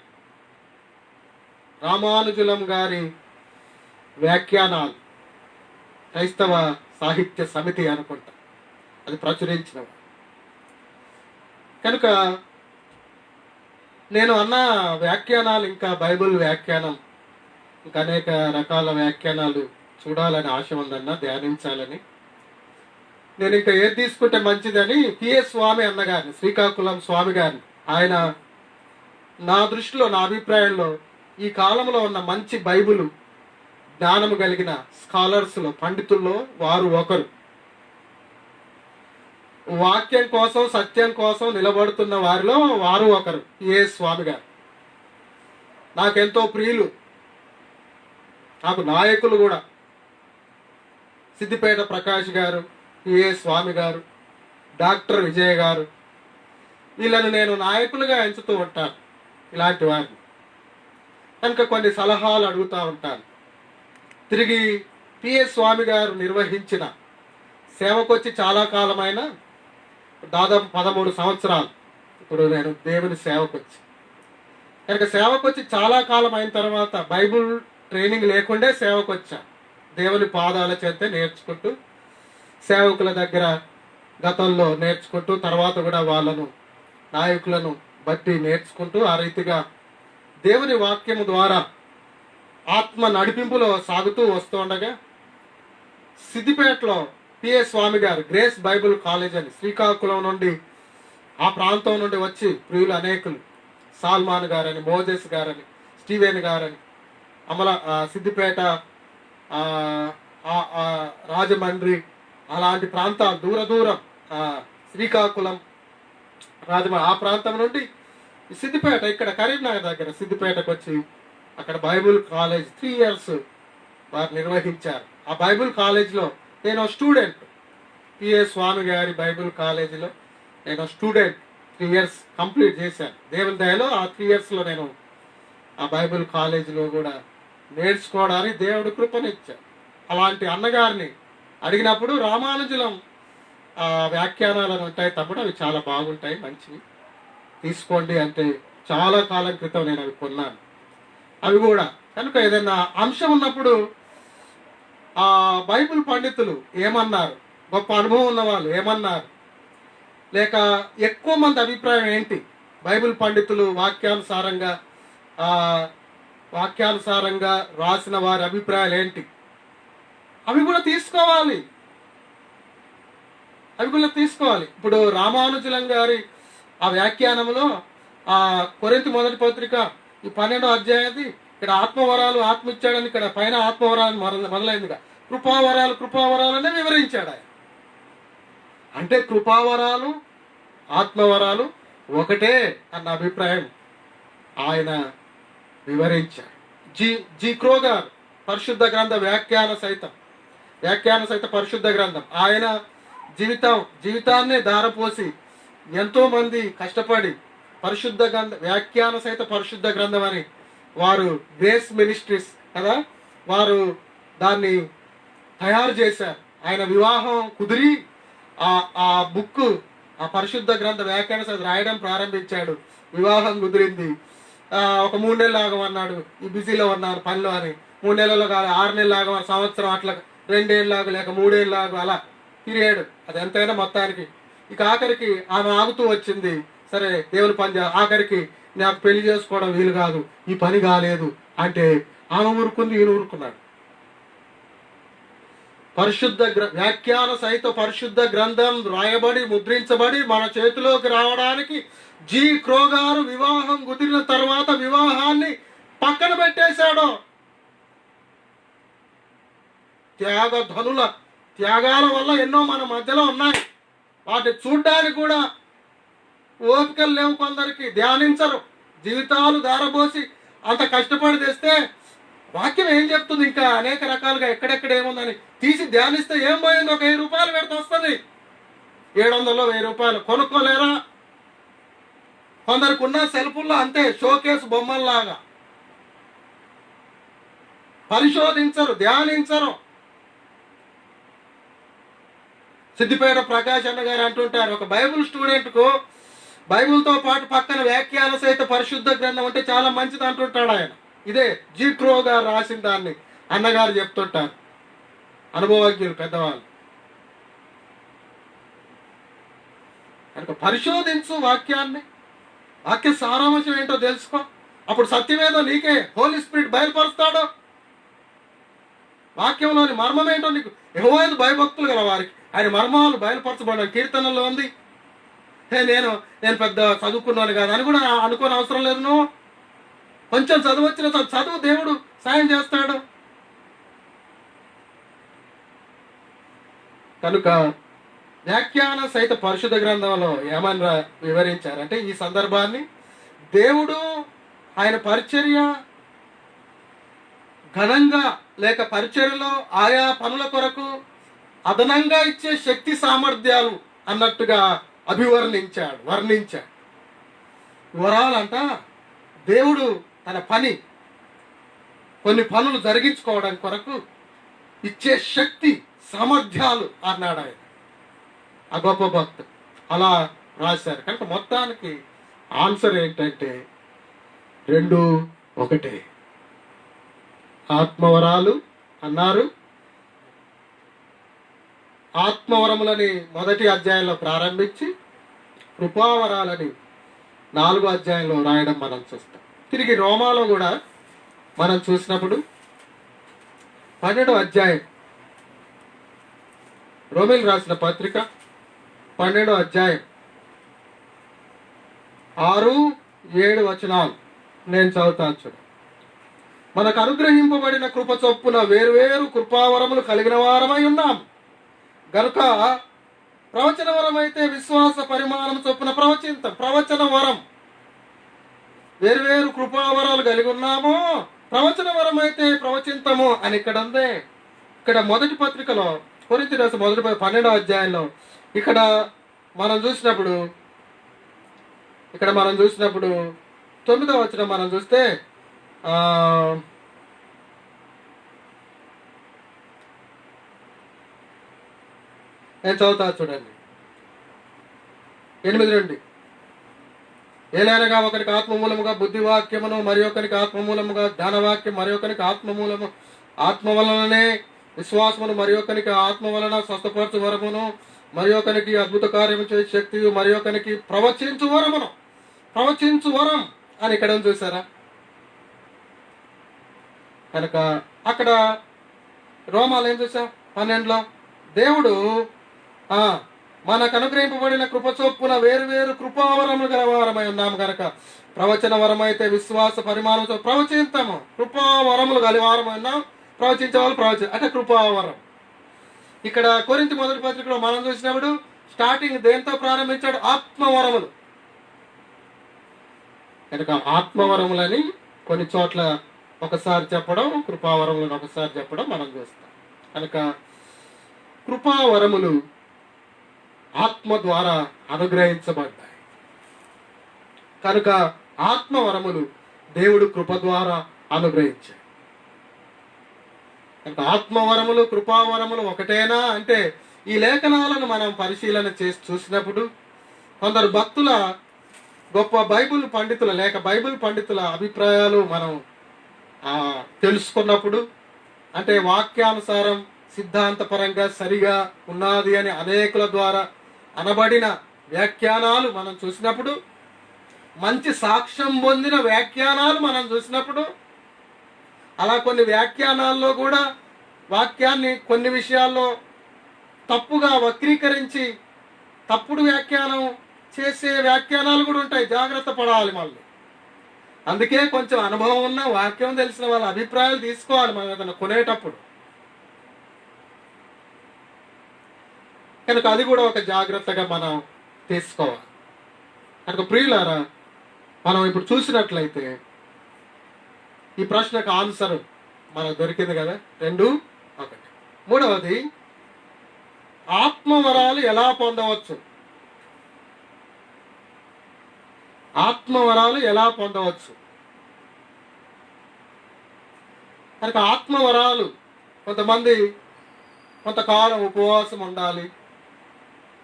రామానుజులం గారి వ్యాఖ్యానాలు క్రైస్తవ సాహిత్య సమితి అనుకుంటా అది ప్రచురించిన. కనుక నేను అన్న వ్యాఖ్యానాలు, ఇంకా బైబిల్ వ్యాఖ్యానం, ఇంకా అనేక రకాల వ్యాఖ్యానాలు చూడాలని ఆశ ఉందన్న, ధ్యానించాలని. నేను ఇంకా ఏది తీసుకుంటే మంచిదని పిఎస్ స్వామి అన్నగారిని, శ్రీకాకుళం స్వామి గారిని, ఆయన నా దృష్టిలో, నా అభిప్రాయంలో ఈ కాలంలో ఉన్న మంచి బైబిల్ జ్ఞానము కలిగిన స్కాలర్స్లో, పండితుల్లో వారు ఒకరు. వాక్యం కోసం, సత్యం కోసం నిలబడుతున్న వారిలో వారు ఒకరు. పిఎస్ స్వామి గారు నాకెంతో ప్రియులు, నాకు నాయకులు కూడా. సిద్దిపేట ప్రకాష్ గారు, పిఎస్ స్వామి గారు, డాక్టర్ విజయ్ గారు, వీళ్ళను నేను నాయకులుగా ఎంచుతూ ఉంటాను, ఇలాంటి వారిని. కనుక కొన్ని సలహాలు అడుగుతూ ఉంటాను. తిరిగి పిఎస్ స్వామి గారు నిర్వహించిన సేవకొచ్చి చాలా కాలమైన, దాదాపు 13 సంవత్సరాలు ఇప్పుడు నేను దేవుని సేవకొచ్చి. కనుక సేవకొచ్చి చాలా కాలం అయిన తర్వాత బైబిల్ ట్రైనింగ్ లేకుండే సేవకొచ్చా. దేవుని పాదాల చేత నేర్చుకుంటూ, సేవకుల దగ్గర గతంలో నేర్చుకుంటూ, తర్వాత కూడా వాళ్ళను నాయకులను బట్టి నేర్చుకుంటూ, ఆ రీతిగా దేవుని వాక్యము ద్వారా ఆత్మ నడిపింపులో సాగుతూ వస్తూ ఉండగా, సిద్దిపేటలో పిఎస్ స్వామి గారు గ్రేస్ బైబిల్ కాలేజ్ అని, శ్రీకాకుళం నుండి, ఆ ప్రాంతం నుండి వచ్చి ప్రియులు అనేకులు, సాల్మాన్ గారని, మోజెస్ గారని, స్టీవెన్ గారని, సిద్దిపేట ఆ రాజమండ్రి అలాంటి ప్రాంతాలు దూర దూరం శ్రీకాకుళం ఆ ప్రాంతం నుండి సిద్దిపేట ఇక్కడ కరీంనగర్ దగ్గర సిద్దిపేటకు వచ్చి అక్కడ బైబుల్ కాలేజ్ 3 years వారు నిర్వహించారు. ఆ బైబుల్ కాలేజ్లో నేను స్టూడెంట్, పిఏ స్వామి గారి బైబుల్ కాలేజీలో నేను స్టూడెంట్ 3 years కంప్లీట్ చేశాను. దేవుని దయలో ఆ 3 yearsలో నేను ఆ బైబుల్ కాలేజీలో కూడా నేర్చుకోవడానికి దేవుడు కృపనిచ్చాడు. అలాంటి అన్నగారిని అడిగినప్పుడు రామానుజులం వ్యాఖ్యానాలను ఉంటాయి తమ్ముడు, అవి చాలా బాగుంటాయి, మంచివి తీసుకోండి అంటే చాలా కాలం క్రితం నేను అవి కొన్నాను. అవి కూడా కనుక ఏదైనా అంశం ఉన్నప్పుడు ఆ బైబిల్ పండితులు ఏమన్నారు, గొప్ప అనుభవం ఉన్న వాళ్ళు ఏమన్నారు, లేక ఎక్కువ మంది అభిప్రాయం ఏంటి, బైబిల్ పండితులు వాక్యానుసారంగా రాసిన వారి అభిప్రాయాలు ఏంటి, అవి కూడా తీసుకోవాలి. ఇప్పుడు రామానుజులం గారి ఆ వ్యాఖ్యానంలో ఆ కొరింథీ మొదటి పత్రిక ఈ 12వ అధ్యాయాది ఇక్కడ ఆత్మవరాలు ఆత్మ ఇచ్చాడని, ఇక్కడ పైన ఆత్మవరాలు మొదలైందిగా కృపావరాలనే వివరించాడు ఆయన. అంటే కృపావరాలు ఆత్మవరాలు ఒకటే అన్న అభిప్రాయం ఆయన వివరించాడు. జి క్రోగార్ పరిశుద్ధ గ్రంథ వ్యాఖ్యాన సహిత పరిశుద్ధ గ్రంథం, ఆయన జీవితాన్నే దారపోసి ఎంతో మంది కష్టపడి పరిశుద్ధ వ్యాఖ్యాన సహిత పరిశుద్ధ గ్రంథం అని వారు గ్రేస్ మినిస్ట్రీస్ కదా, వారు దాన్ని తయారు చేశారు. ఆయన వివాహం కుదిరి ఆ బుక్ ఆ పరిశుద్ధ గ్రంథ వ్యాఖ్యాన సహిత రాయడం ప్రారంభించాడు. వివాహం కుదిరింది. ఒక 3 నెలలు ఆగమన్నాడు, ఈ బిజీలో ఉన్నాను పనిలో అని. 3 నెలలు కాదు, 6 నెలలు ఆగమ, సంవత్సరం, అట్లా 2 ఏళ్ళు ఆగు, లేక 3 ఏళ్ళు ఆగు, అలా పీరియడ్ అది ఎంతైనా మొత్తానికి. ఇక ఆఖరికి ఆమె ఆగుతూ వచ్చింది. సరే దేవుని పని ఆఖరికి నాకు పెళ్లి చేసుకోవడం వీలు కాదు, ఈ పని కాలేదు అంటే ఆమె ఊరుకుంది, ఈయన ఊరుకున్నాడు. వ్యాఖ్యాన సహిత పరిశుద్ధ గ్రంథం రాయబడి ముద్రించబడి మన చేతిలోకి రావడానికి జి క్రోగారు వివాహం కుదిరిన తర్వాత వివాహాన్ని పక్కన పెట్టేశాడు. త్యాగాల వల్ల ఎన్నో మన మధ్యలో ఉన్నాయి, వాటిని చూడ్డానికి కూడా ఓపికలు లేవు కొందరికి, ధ్యానించరు. జీవితాలు దారబోసి అంత కష్టపడి తెస్తే వాక్యం ఏం చెప్తుంది, ఇంకా అనేక రకాలుగా ఎక్కడెక్కడ ఏముందని తీసి ధ్యానిస్తే ఏం పోయింది, ఒక 1000 రూపాయలు పెడితే వస్తుంది, 700 1000 రూపాయలు కొనుక్కోలేరా? కొందరికి ఉన్న సెల్ఫుల్లో అంతే, షోకేస్ బొమ్మల్లాగా. పరిశోధించరు, ధ్యానించరు. సిద్దిపేట ప్రకాష్ అన్న గారు అంటుంటారు, ఒక బైబుల్ స్టూడెంట్కు బైబిల్తో పాటు పక్కన వ్యాఖ్యాన సహిత పరిశుద్ధ గ్రంథం అంటే చాలా మంచిది అంటుంటాడు ఆయన. ఇదే జి క్రో గారు రాసిన దాన్ని అన్నగారు చెప్తుంటారు, అనుభవజ్ఞులు పెద్దవాళ్ళు. కనుక పరిశోధించు వాక్యాన్ని, వాక్య సారాంశం ఏంటో తెలుసుకో. అప్పుడు సత్యమేదో నీకే హోలీ స్పిరిట్ బయలుపరుస్తాడు. వాక్యంలోని మర్మం ఏంటో నీకు యెహోవా భయభక్తులు గల వారికి ఆయన మర్మాలు బయలుపరచబడిన కీర్తనలో ఉంది. నేను పెద్ద చదువుకున్నాను కాదు అని కూడా అనుకోని అవసరం లేదు. నువ్వు కొంచెం చదువు వచ్చిన చదువు, దేవుడు సాయం చేస్తాడు. కనుక వ్యాఖ్యాన సహిత పరిశుద్ధ గ్రంథంలో ఏమని వివరించారంటే, ఈ సందర్భాన్ని దేవుడు ఆయన పరిచర్య ఘనంగా లేక పరిచర్యలో ఆయా పనుల కొరకు అదనంగా ఇచ్చే శక్తి సామర్థ్యాలు అన్నట్టుగా వర్ణించాడు. వరాలంట దేవుడు తన కొన్ని పనులు జరిగించుకోవడం కొరకు ఇచ్చే శక్తి సామర్థ్యాలు అన్నాడు ఆయన, ఆ గొప్ప భక్తుడు అలా రాశారు. కనుక మొత్తానికి ఆన్సర్ ఏంటంటే 2 ఒకటే. ఆత్మవరాలు అన్నారు, ఆత్మవరములని మొదటి అధ్యాయంలో ప్రారంభించి కృపావరాలని 4వ అధ్యాయంలో రాయడం మనం చూస్తాం. తిరిగి రోమాలో కూడా మనం చూసినప్పుడు 12వ అధ్యాయం, రోమిల్ రాసిన పత్రిక 12వ అధ్యాయం 6-7 వచనాలు నేను చదువుతాను చూడు. మనకు అనుగ్రహింపబడిన కృప చొప్పున వేరువేరు కృపావరములు కలిగిన వారమై ఉన్నాం గనుక ప్రవచన వరం అయితే విశ్వాస పరిమాణం చొప్పున ప్రవచన వరం వేరువేరు కృపావరాలు కలిగి ఉన్నాము, ప్రవచన వరం అయితే ప్రవచింతము అని ఇక్కడ ఉంది. ఇక్కడ మొదటి పత్రికలో కొరింథీ రాసిన మొదటి 12వ అధ్యాయంలో ఇక్కడ మనం చూసినప్పుడు 9వ వచనం మనం చూస్తే నేను చదువుతా చూడండి. 8 నుండి ఏలైనగా ఒకరికి ఆత్మమూలముగా బుద్ధివాక్యమును, మరి ఒకరికి ఆత్మమూలముగా జ్ఞానవాక్యం, మరి ఒకరికి ఆత్మమూలము ఆత్మ వలననే విశ్వాసమును, మరి ఒకరికి ఆత్మ వలన స్వస్థపరచు వరమును, మరి ఒకరికి అద్భుత కార్యము చేసే శక్తియు, మరి ఒకరికి ప్రవచించు వరం అని ఇక్కడ చూసారా. కనుక అక్కడ రోమాలు ఏం చూసాం 12లో దేవుడు మనకు అనుగ్రహింపబడిన కృప చొప్పున వేరువేరు కృపావరములు గల వారమై ఉన్నాము కనుక ప్రవచన వరం అయితే విశ్వాస పరిమాణంతో ప్రవచింతాము, కృపావరములు గల వారమై ఉన్నాం, ప్రవచించే వాళ్ళు అంటే కృపావరం. ఇక్కడ కొరింథీ మొదటి పత్రికలో మనం చూసినప్పుడు స్టార్టింగ్ దేంతో ప్రారంభించాడు? ఆత్మవరములు. కనుక ఆత్మవరములని కొన్ని చోట్ల ఒకసారి చెప్పడం, కృపావరములను ఒకసారి చెప్పడం మనం చూస్తాం. కనుక కృపావరములు ఆత్మ ద్వారా అనుగ్రహించబడ్డాయి కనుక ఆత్మవరములు దేవుడు కృప ద్వారా అనుగ్రహించాడు. కనుక ఆత్మవరములు కృపావరములు ఒకటేనా అంటే ఈ లేఖనాలను మనం పరిశీలన చేసి చూసినప్పుడు కొందరు భక్తుల గొప్ప బైబిల్ పండితుల అభిప్రాయాలు మనం తెలుసుకున్నప్పుడు అంటే వాక్యానుసారం సిద్ధాంతపరంగా సరిగా ఉన్నది అని అనేకుల ద్వారా అనబడిన వ్యాఖ్యానాలు మనం చూసినప్పుడు, మంచి సాక్ష్యం పొందిన వ్యాఖ్యానాలు మనం చూసినప్పుడు, అలా కొన్ని వ్యాఖ్యానాల్లో కూడా వాక్యాన్ని కొన్ని విషయాల్లో తప్పుగా వక్రీకరించి తప్పుడు వ్యాఖ్యానం చేసే వ్యాఖ్యానాలు కూడా ఉంటాయి. జాగ్రత్త పడాలి. మళ్ళీ అందుకే కొంచెం అనుభవం ఉన్న వాక్యం తెలిసిన వాళ్ళ అభిప్రాయాలు తీసుకోవాలి మనం ఏదైనా కొనేటప్పుడు. కనుక అది కూడా ఒక జాగ్రత్తగా మనం తీసుకోవాలి. కనుక ప్రియులారా, మనం ఇప్పుడు చూసినట్లయితే ఈ ప్రశ్నకు ఆన్సర్ మనకు దొరికింది కదా. 2, 1. మూడవది, ఆత్మవరాలు ఎలా పొందవచ్చు? కనుక ఆత్మవరాలు కొంతమంది కొంతకాలం ఉపవాసం ఉండాలి,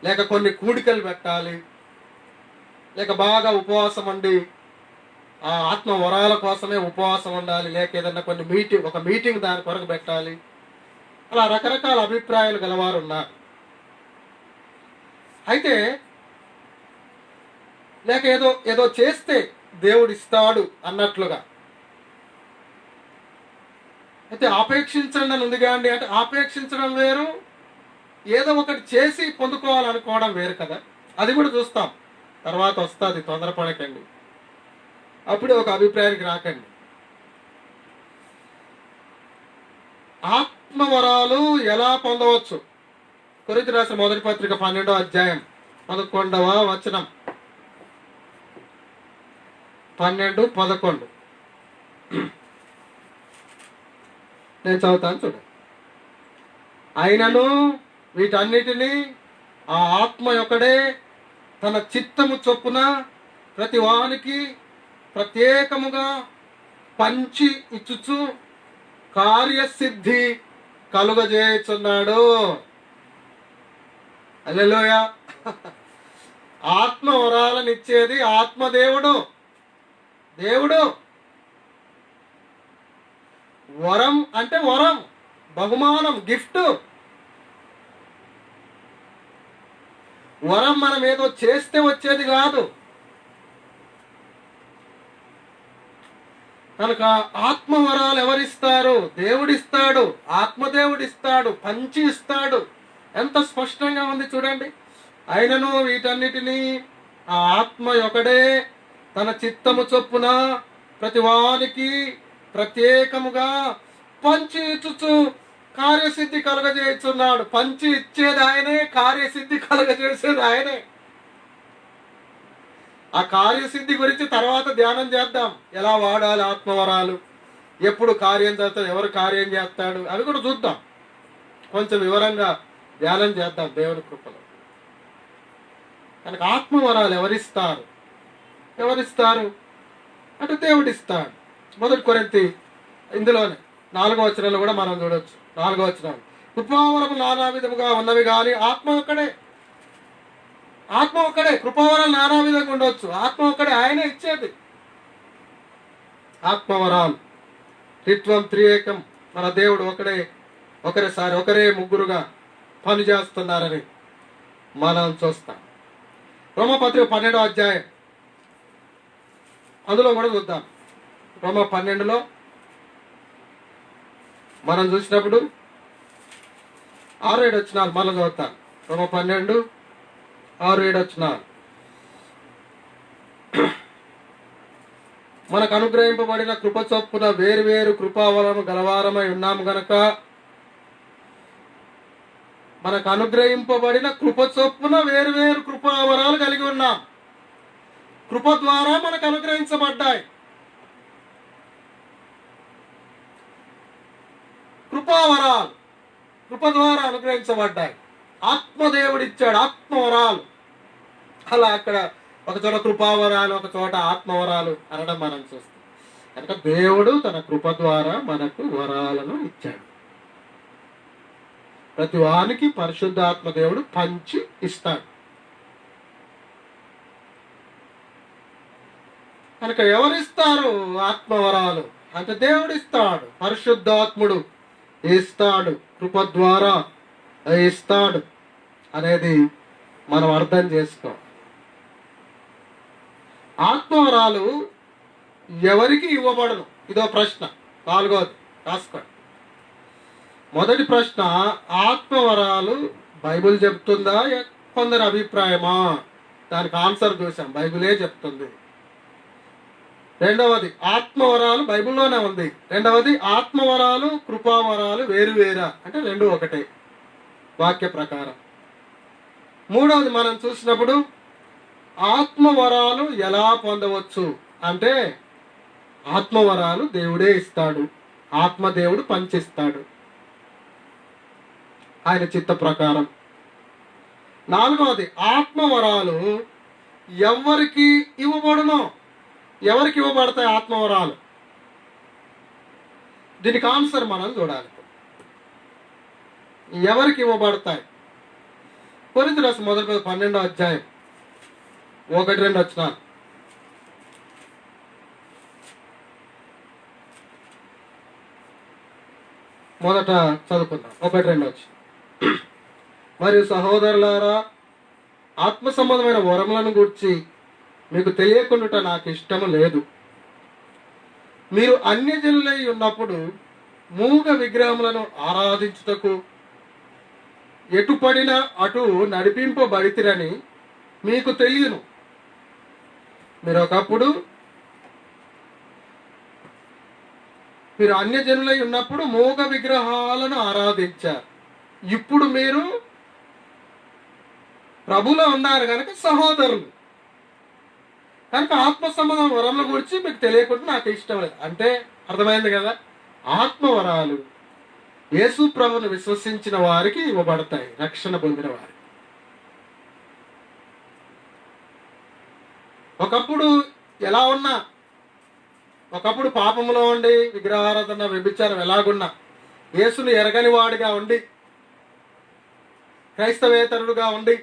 లేక కొన్ని కూడికలు పెట్టాలి, లేక బాగా ఉపవాసం ఉండి ఆ ఆత్మ వరాల కోసమే ఉపవాసం ఉండాలి, లేక ఏదన్నా ఒక మీటింగ్ దాని కొరకు పెట్టాలి. అలా రకరకాల అభిప్రాయాలు గలవారు ఉన్నారు. అయితే లేక ఏదో చేస్తే దేవుడు ఇస్తాడు అన్నట్లుగా అయితే ఆపేక్షించండి అని ఉంది కాండి. అంటే ఆపేక్షించడం వేరు, ఏదో ఒకటి చేసి పొందుకోవాలనుకోవడం వేరు కదా. అది కూడా చూస్తాం, తర్వాత వస్తుంది, తొందరపడకండి, అప్పుడే ఒక అభిప్రాయానికి రాకండి. ఆత్మవరాలు ఎలా పొందవచ్చు? కొరింథీ రాసిన మొదటి పత్రిక 12వ అధ్యాయం 11వ వచనం. 12, 11 నేను చదువుతాను చూడండి. అయినను వీటన్నిటినీ ఆ ఆత్మ యొక్కడే తన చిత్తము చొప్పున ప్రతి వానికి ప్రత్యేకముగా పంచి ఇచ్చుచు కార్యసిద్ధి కలుగజేయుచున్నాడు. హల్లెలూయా. ఆత్మ వరాలనిచ్చేది ఆత్మదేవుడు. వరం అంటే వరం, బహుమానం, గిఫ్ట్. వరం మనం ఏదో చేస్తే వచ్చేది కాదు. కనుక ఆత్మవరాలు ఎవరిస్తారు? దేవుడిస్తాడు, ఆత్మదేవుడిస్తాడు, పంచి ఇస్తాడు. ఎంత స్పష్టంగా ఉంది చూడండి. అయినను వీటన్నిటినీ ఆ ఆత్మ ఒకడే తన చిత్తము చొప్పున ప్రతి వానికి ప్రత్యేకముగా పంచి ఇచ్చుచు కార్యసిద్ధి కలుగజేస్తున్నాడు. పంచి ఇచ్చేది ఆయనే, కార్యసిద్ధి కలుగజేసేది ఆయనే. ఆ కార్యసిద్ధి గురించి తర్వాత ధ్యానం చేద్దాం. ఎలా వాడాలి ఆత్మవరాలు, ఎప్పుడు కార్యం చేస్తాడు, ఎవరు కార్యం చేస్తాడు, అవి కూడా చూద్దాం. కొంచెం వివరంగా ధ్యానం చేద్దాం దేవుని కృపలో. కనుక ఆత్మవరాలు ఎవరిస్తారు అంటే దేవుడిస్తాడు. 1 కొరింథీ ఇందులోనే 4వ వచనంలో కూడా మనం చూడొచ్చు. 4వ వచనం, కృపావరము నానా విధముగా ఉన్నవి కానీ ఆత్మ ఒక్కడే. కృపావరాలు నానా విధంగా ఉండవచ్చు, ఆత్మ ఒక్కడే, ఆయనే ఇచ్చేది. ఆత్మవరాలు త్రిత్వం, త్రియేకం, మన దేవుడు ఒకరే ముగ్గురుగా పని చేస్తున్నారని మనం చూస్తాం. రోమపత్రిక 12వ అధ్యాయం, అందులో కూడా చూద్దాం. రోమ 12లో మనం చూసినప్పుడు 6-7 వచనాలు మళ్ళీ చదువుతాం. రోమ 12, 6-7 వచనాలు. మనకు అనుగ్రహింపబడిన కృప చొప్పున వేరు కృపావరము గలవారమై ఉన్నాము గనక, మనకు అనుగ్రహింపబడిన కృప చొప్పున వేరు కృపావరాలు కలిగి ఉన్నాం. కృప ద్వారా మనకు అనుగ్రహించబడ్డాయి. కృపావరాలు కృప ద్వారా అనుగ్రహించబడ్డాయి. ఆత్మదేవుడిచ్చాడు ఆత్మవరాలు. అలా అక్కడ ఒక చోట కృపావరాలు, ఒక చోట ఆత్మవరాలు అనడం మనం చూస్తాం. కనుక దేవుడు తన కృప ద్వారా మనకు వరాలను ఇచ్చాడు. ప్రతి వానికి పరిశుద్ధాత్మ దేవుడు పంచి ఇస్తాడు. కనుక ఎవరిస్తారు ఆత్మవరాలు అంటే దేవుడు ఇస్తాడు, పరిశుద్ధాత్ముడు ఇస్తాడు, కృప ద్వారా ఇస్తాడు అనేది మనం అర్థం చేసుకోవాలి. ఆత్మవరాలు ఎవరికి ఇవ్వబడను? ఇదో ప్రశ్న. 4వది రాసుకోండి. మొదటి ప్రశ్న, ఆత్మవరాలు బైబిల్ చెప్తుందా, కొందరి అభిప్రాయమా? దానికి ఆన్సర్ చూసాం, బైబిలే చెప్తుంది. రెండవది, ఆత్మవరాలు బైబిల్లోనే ఉంది. రెండవది, ఆత్మవరాలు కృపావరాలు వేరువేరా అంటే రెండు ఒకటే వాక్య ప్రకారం. మూడవది మనం చూసినప్పుడు ఆత్మవరాలు ఎలా పొందవచ్చు అంటే ఆత్మవరాలు దేవుడే ఇస్తాడు, ఆత్మదేవుడు పంచిస్తాడు ఆయన చిత్త ప్రకారం. నాలుగవది, ఆత్మవరాలు ఎవరికి ఇవ్వబడునో, ఎవరికి ఇవ్వబడతాయి ఆత్మవరాలు? దీనికి ఆన్సర్ మనం చూడాలి. ఎవరికి ఇవ్వబడతాయి? కొరింథీయుల రాసిన మొదటి 12వ అధ్యాయం 1-2 వచనాలు. మొదట చదువుకుందాం. 1-2 వచ్చి, మరియు సహోదరులారా, ఆత్మ సంబంధమైన వరములను గూర్చి మీకు తెలియకుండా నాకు ఇష్టము లేదు. మీరు అన్యజనులై ఉన్నప్పుడు మూగ విగ్రహములను ఆరాధించుటకు ఎటుపడిన అటు నడిపింపబడితిరని మీకు తెలియను. మీరు అన్యజనులై ఉన్నప్పుడు మూగ విగ్రహాలను ఆరాధించారు. ఇప్పుడు మీరు ప్రభులో ఉన్నారు కనుక సహోదరులు. కనుక ఆత్మ సంబంధం వరముల గురించి మీకు తెలియకుండా నాకు ఇష్టం లేదు అంటే అర్థమైంది కదా. ఆత్మవరాలు యేసు ప్రభువును విశ్వసించిన వారికి ఇవ్వబడతాయి, రక్షణ పొందిన వారికి. ఒకప్పుడు ఎలా ఉన్నా, ఒకప్పుడు పాపములో ఉండి విగ్రహారాధన వ్యభిచారం ఎలాగున్నా, యేసును ఎరగని వాడిగా ఉండి, క్రైస్తవేతరుడుగా ఉండి,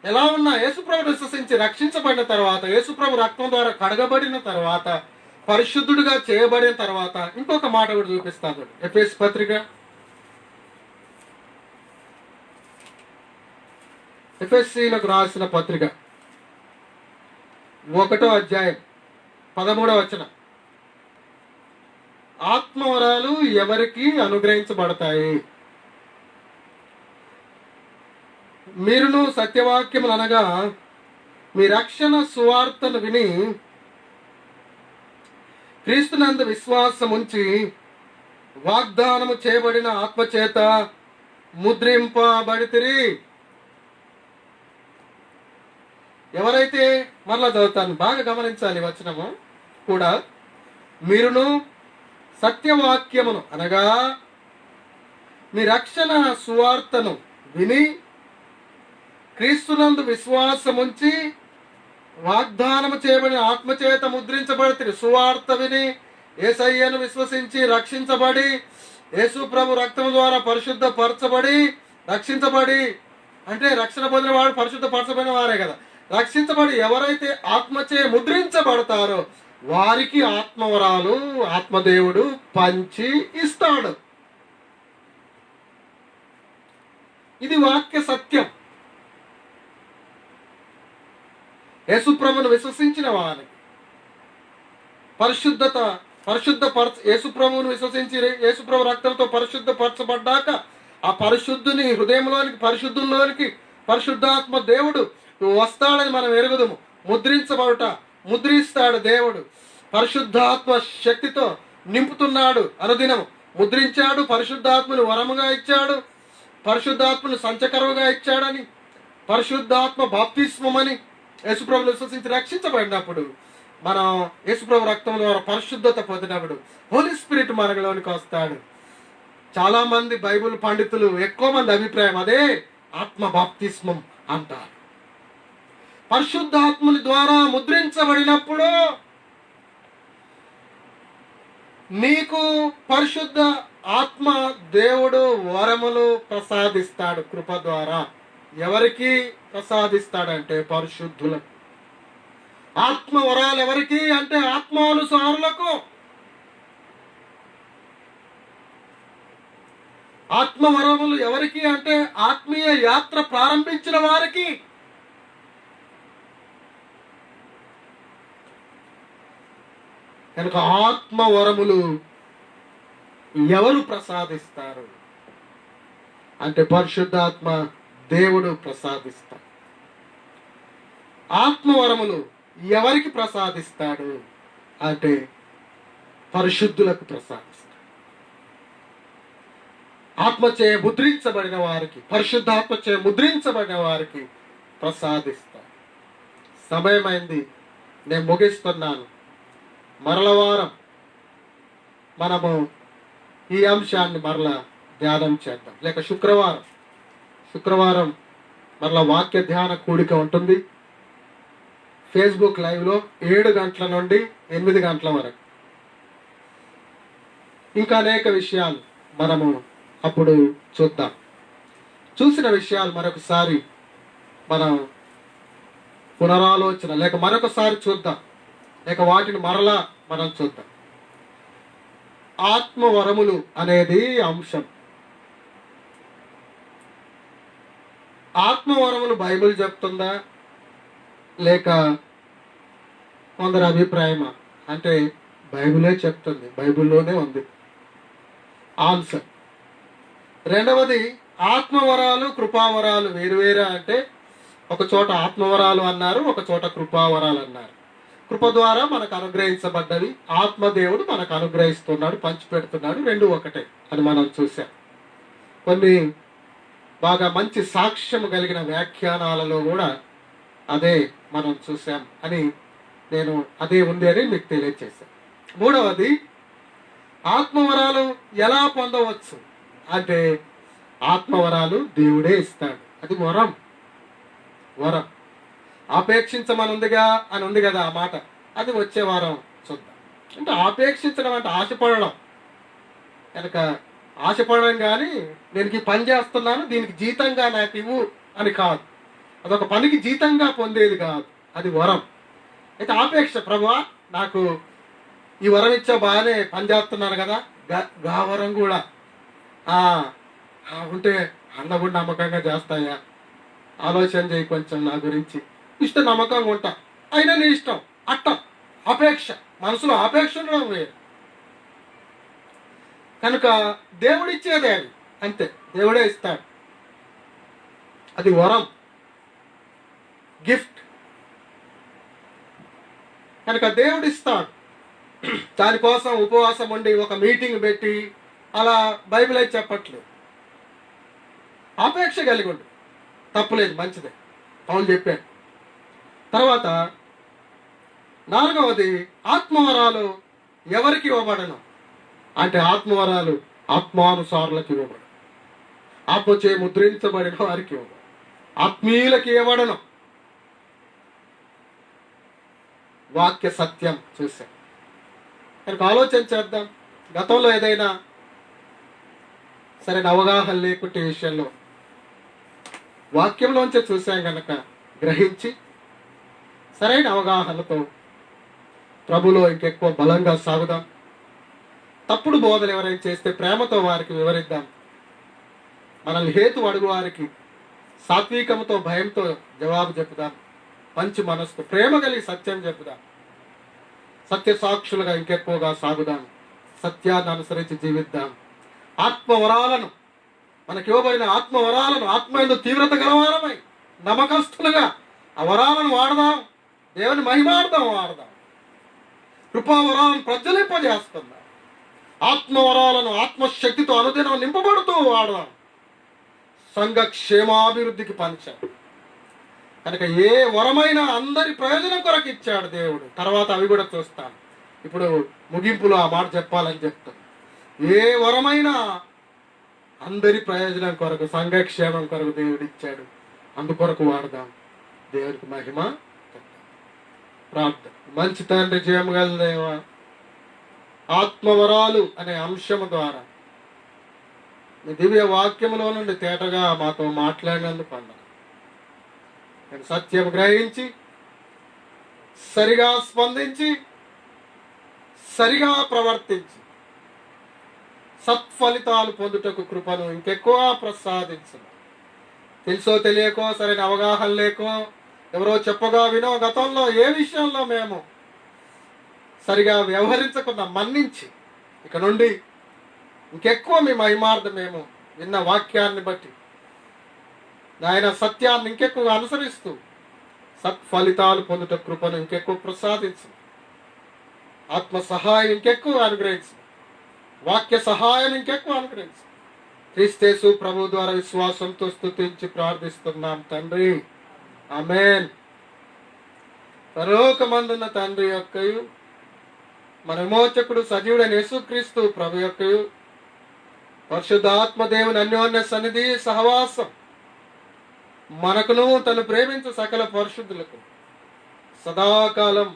ఎలా ఉన్నా యేసుప్రభు విశ్వసించి రక్షించబడిన తర్వాత, యేసుప్రభు రక్తం ద్వారా కడగబడిన తర్వాత, పరిశుద్ధుడిగా చేయబడిన తర్వాత ఇంకొక మాట కూడా చూపిస్తాను. ఎఫెసీ పత్రిక, ఎఫెసీలకు రాసిన పత్రిక 1వ అధ్యాయం 13వ వచనం. ఆత్మవరాలు ఎవరికి అనుగ్రహించబడతాయి? మీరును సత్యవాక్యములు అనగా మీ రక్షణ సువార్తను విని క్రీస్తునందు విశ్వాసం ఉంచి వాగ్దానము చేయబడిన ఆత్మచేత ముద్రింపబడితిరి. ఎవరైతే, మరలా చదువుతాను, బాగా గమనించాలి వచనము కూడా. మీరును సత్యవాక్యమును అనగా మీ రక్షణ సువార్తను విని క్రీస్తునందు విశ్వాసముంచి వాగ్దానము చేయబడిన ఆత్మచేత ముద్రించబడితిరి. సువార్త విని యేసయ్యను విశ్వసించి రక్షించబడి యేసు ప్రభు రక్తము ద్వారా పరిశుద్ధపరచబడి రక్షించబడి, అంటే రక్షణ పొందిన వాడు పరిశుద్ధపరచబడిన వారే కదా. రక్షించబడి ఎవరైతే ఆత్మచే ముద్రించబడతారో వారికి ఆత్మవరాలు ఆత్మదేవుడు పంచి ఇస్తాడు. ఇది వాక్య సత్యం. యేసు ప్రభువును విశ్వసించిన వారికి యేసు ప్రభువును విశ్వసించి యేసు ప్రభు రక్తంతో పరిశుద్ధపరచబడ్డాక ఆ పరిశుద్ధుని హృదయంలోనికి, పరిశుద్ధుల్లోనికి పరిశుద్ధాత్మ దేవుడు వస్తాడని మనం ఎరుగుదుము. ముద్రిస్తాడు దేవుడు. పరిశుద్ధాత్మ శక్తితో నింపుతున్నాడు. అనుదినం ముద్రించాడు. పరిశుద్ధాత్మను వరముగా ఇచ్చాడు. పరిశుద్ధాత్మను సంచకరువుగా ఇచ్చాడని, పరిశుద్ధాత్మ బాప్తిస్మమని యేసుప్రభుని విశ్వసించి రక్షించబడినప్పుడు, మనం యేసుప్రభు రక్తం ద్వారా పరిశుద్ధత పొందినప్పుడు హోలీ స్పిరిట్ మనలోనికి వస్తాడు. చాలా మంది బైబిల్ పండితులు, ఎక్కువ మంది అభిప్రాయం అదే ఆత్మ బాప్తిస్మం అంటారు. పరిశుద్ధాత్ముని ద్వారా ముద్రించబడినప్పుడు నీకు పరిశుద్ధ ఆత్మ దేవుడు వరములు ప్రసాదిస్తాడు కృప ద్వారా. ఎవరికి ప్రసాదిస్తాడంటే పరిశుద్ధులకు. ఆత్మ వరాలు ఎవరికి అంటే ఆత్మానుసారులకు. ఆత్మ వరములు ఎవరికి అంటే ఆత్మీయ యాత్ర ప్రారంభించిన వారికి. కనుక ఆత్మ వరములు ఎవరు ప్రసాదిస్తారు అంటే పరిశుద్ధాత్మ దేవుడు ప్రసాదిస్తాడు. ఆత్మవరములు ఎవరికి ప్రసాదిస్తాడు అంటే పరిశుద్ధులకు ప్రసాదిస్తాడు. ఆత్మచే ముద్రించబడిన వారికి, పరిశుద్ధాత్మచే ముద్రించబడిన వారికి ప్రసాదిస్తాడు. సమయమైంది, నేను ముగిస్తున్నాను. మరల వారం మనము ఈ అంశాన్ని మరలా ధ్యానం చేద్దాం. లేక శుక్రవారం మరలా వాక్య ధ్యాన కూడిక ఉంటుంది. ఫేస్బుక్ లైవ్లో 7 గంటల నుండి 8 గంటల వరకు. ఇంకా అనేక విషయాలు మనము అప్పుడు చూద్దాం. చూసిన విషయాలు మరొకసారి మనం పునరాలోచన లేక మరొకసారి చూద్దాం, లేక వాటిని మరలా మనం చూద్దాం. ఆత్మవరములు అనేది అంశం. ఆత్మవరములు బైబిల్ చెప్తుందా లేక కొందరు అభిప్రాయమా అంటే బైబిలే చెప్తుంది, బైబిల్లోనే ఉంది ఆన్సర్. రెండవది, ఆత్మవరాలు కృపావరాలు వేరువేరా అంటే ఒక చోట ఆత్మవరాలు అన్నారు, ఒక చోట కృపావరాలు అన్నారు. కృప ద్వారా మనకు అనుగ్రహించబడ్డది, ఆత్మదేవుడు మనకు అనుగ్రహిస్తున్నాడు, పంచిపెడుతున్నాడు, రెండు ఒకటే అని మనం చూసాం. కొన్ని బాగా మంచి సాక్ష్యం కలిగిన వ్యాఖ్యానాలలో కూడా అదే మనం చూసాం అని నేను అదే ఉంది అని మీకు తెలియజేశాను. మూడవది, ఆత్మవరాలు ఎలా పొందవచ్చు అంటే ఆత్మవరాలు దేవుడే ఇస్తాడు. అది వరం. ఆపేక్షించమనుందిగా అని ఉంది కదా ఆ మాట, అది వచ్చే వారం చూద్దాం. అంటే ఆపేక్షించడం అంటే ఆశపడడం. కనుక ఆశపడడం కానీ దీనికి పని చేస్తున్నాను దీనికి జీతంగా నాకు ఇవ్వు అని కాదు. అదొక పనికి జీతంగా పొందేది కాదు, అది వరం. అయితే ఆపేక్ష, ప్రభువా నాకు ఈ వరం ఇచ్చా, బాగానే పని చేస్తున్నాను కదా, గా వరం కూడా ఉంటే అన్న కూడా నమ్మకంగా చేస్తాయా, ఆలోచన చేయి కొంచెం నా గురించి, ఇష్టం నమ్మకంగా ఉంటా, అయినా నీ ఇష్టం అట్ట. అపేక్ష, మనసులో ఆపేక్ష ఉండడం వేరు. కనుక దేవుడిచ్చేదే అది, అంతే, దేవుడే ఇస్తాడు. అది వరం, గిఫ్ట్. కనుక దేవుడు ఇస్తాడు. దానికోసం ఉపవాసం ఉండి ఒక మీటింగ్ పెట్టి అలా బైబిల్ అయితే చెప్పట్లేదు. ఆపేక్ష కలిగి ఉండు, తప్పులేదు, మంచిదే, పౌలు చెప్పాడు. తర్వాత 4వది, ఆత్మవరాలు ఎవరికి ఇవ్వబడను అంటే ఆత్మవరాలు ఆత్మానుసారులకు ఇవ్వబడు, ఆత్మచే ముద్రించబడిన వారికి ఇవ్వబడు, ఆత్మీయులకి ఇవ్వబడను. వాక్య సత్యం చూసాం కనుక ఆలోచన చేద్దాం. గతంలో ఏదైనా సరైన అవగాహన లేకుంటే విషయంలో వాక్యంలోంచే చూసాం కనుక గ్రహించి సరైన అవగాహనతో ప్రభులో ఇంకెక్కువ బలంగా సాగుదాం. తప్పుడు బోధలు ఎవరైనా చేస్తే ప్రేమతో వారికి వివరిద్దాం. మనల్ని హేతు అడుగు వారికి సాత్వికంతో భయంతో జవాబు చెప్పుదాం. మంచి మనసుతో ప్రేమ కలిగి సత్యం చెప్పుదాం. సత్య సాక్షులుగా ఇంకెక్కువగా సాగుదాం. సత్యాన్ని అనుసరించి జీవిద్దాం. ఆత్మవరాలను, మనకి ఇవ్వబడిన ఆత్మవరాలను ఆత్మయందు తీవ్రత గలవారమై నమ్మకస్తులుగా ఆ వరాలను వాడదాం. దేవుని మహిమార్థం వాడదాం. కృపావరాలను ప్రజ్వలింపజేస్తున్నాం. ఆత్మవరాలను ఆత్మశక్తితో అనుదినం నింపబడుతూ వాడదాం. సంఘ క్షేమాభివృద్ధికి పంచాం కనుక ఏ వరమైనా అందరి ప్రయోజనం కొరకు ఇచ్చాడు దేవుడు. తర్వాత అవి కూడా చూస్తాను. ఇప్పుడు ముగింపులో ఆ మాట చెప్పాలని చెప్తాను. ఏ వరమైనా అందరి ప్రయోజనం కొరకు, సంఘక్షేమం కొరకు దేవుడు ఇచ్చాడు. అందుకొరకు వాడదాం. దేవుడికి మహిమ. ప్రార్థన. మంచి తండ్రి, జయముగల దేవా, ఆత్మవరాలు అనే అంశము ద్వారా మీ దివ్య వాక్యములో నుండి తేటగా మాతో మాట్లాడినందుకు వందనాలు. నేను సత్యం గ్రహించి సరిగా స్పందించి సరిగా ప్రవర్తించి సత్ఫలితాలు పొందుటకు కృపను ఇంకెక్కువ ప్రసాదించు. తెలుసో తెలియకో, సరైన అవగాహన లేకో, ఎవరో చెప్పగా వినో గతంలో ఏ విషయంలో మేము సరిగా వ్యవహరించకుండా మన్నించి ఇక నుండి ఇంకెక్కువ మీ మహిమార్థం మేము విన్న వాక్యాన్ని బట్టి ఆయన సత్యాన్ని ఇంకెక్కువ అనుసరిస్తూ సత్ఫలితాలు పొందుట కృపను ఇంకెక్కువ ప్రసాదించు. ఆత్మ సహాయం ఇంకెక్కువ అనుగ్రహించు. వాక్య సహాయం ఇంకెక్కువ అనుగ్రహించు. క్రీస్తు ప్రభు ద్వారా విశ్వాసంతో స్తుతించి ప్రార్థిస్తున్నాం తండ్రి. ఆమేన్. పరలోకమందున్న తండ్రి యొక్కయు మన విమోచకుడు సజీవుడైన యేసుక్రీస్తు ప్రభు యొక్కయు పరిశుద్ధాత్మ దేవుని అన్యోన్య సన్నిధి సహవాసం మనకును తను ప్రేమించు సకల పరిశుద్ధులకు సదాకాలం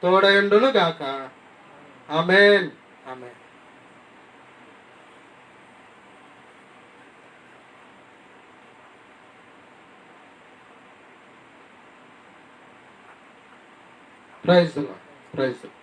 తోడయుండును గాక. Amen. Amen. Praise the lord. Praise the lord.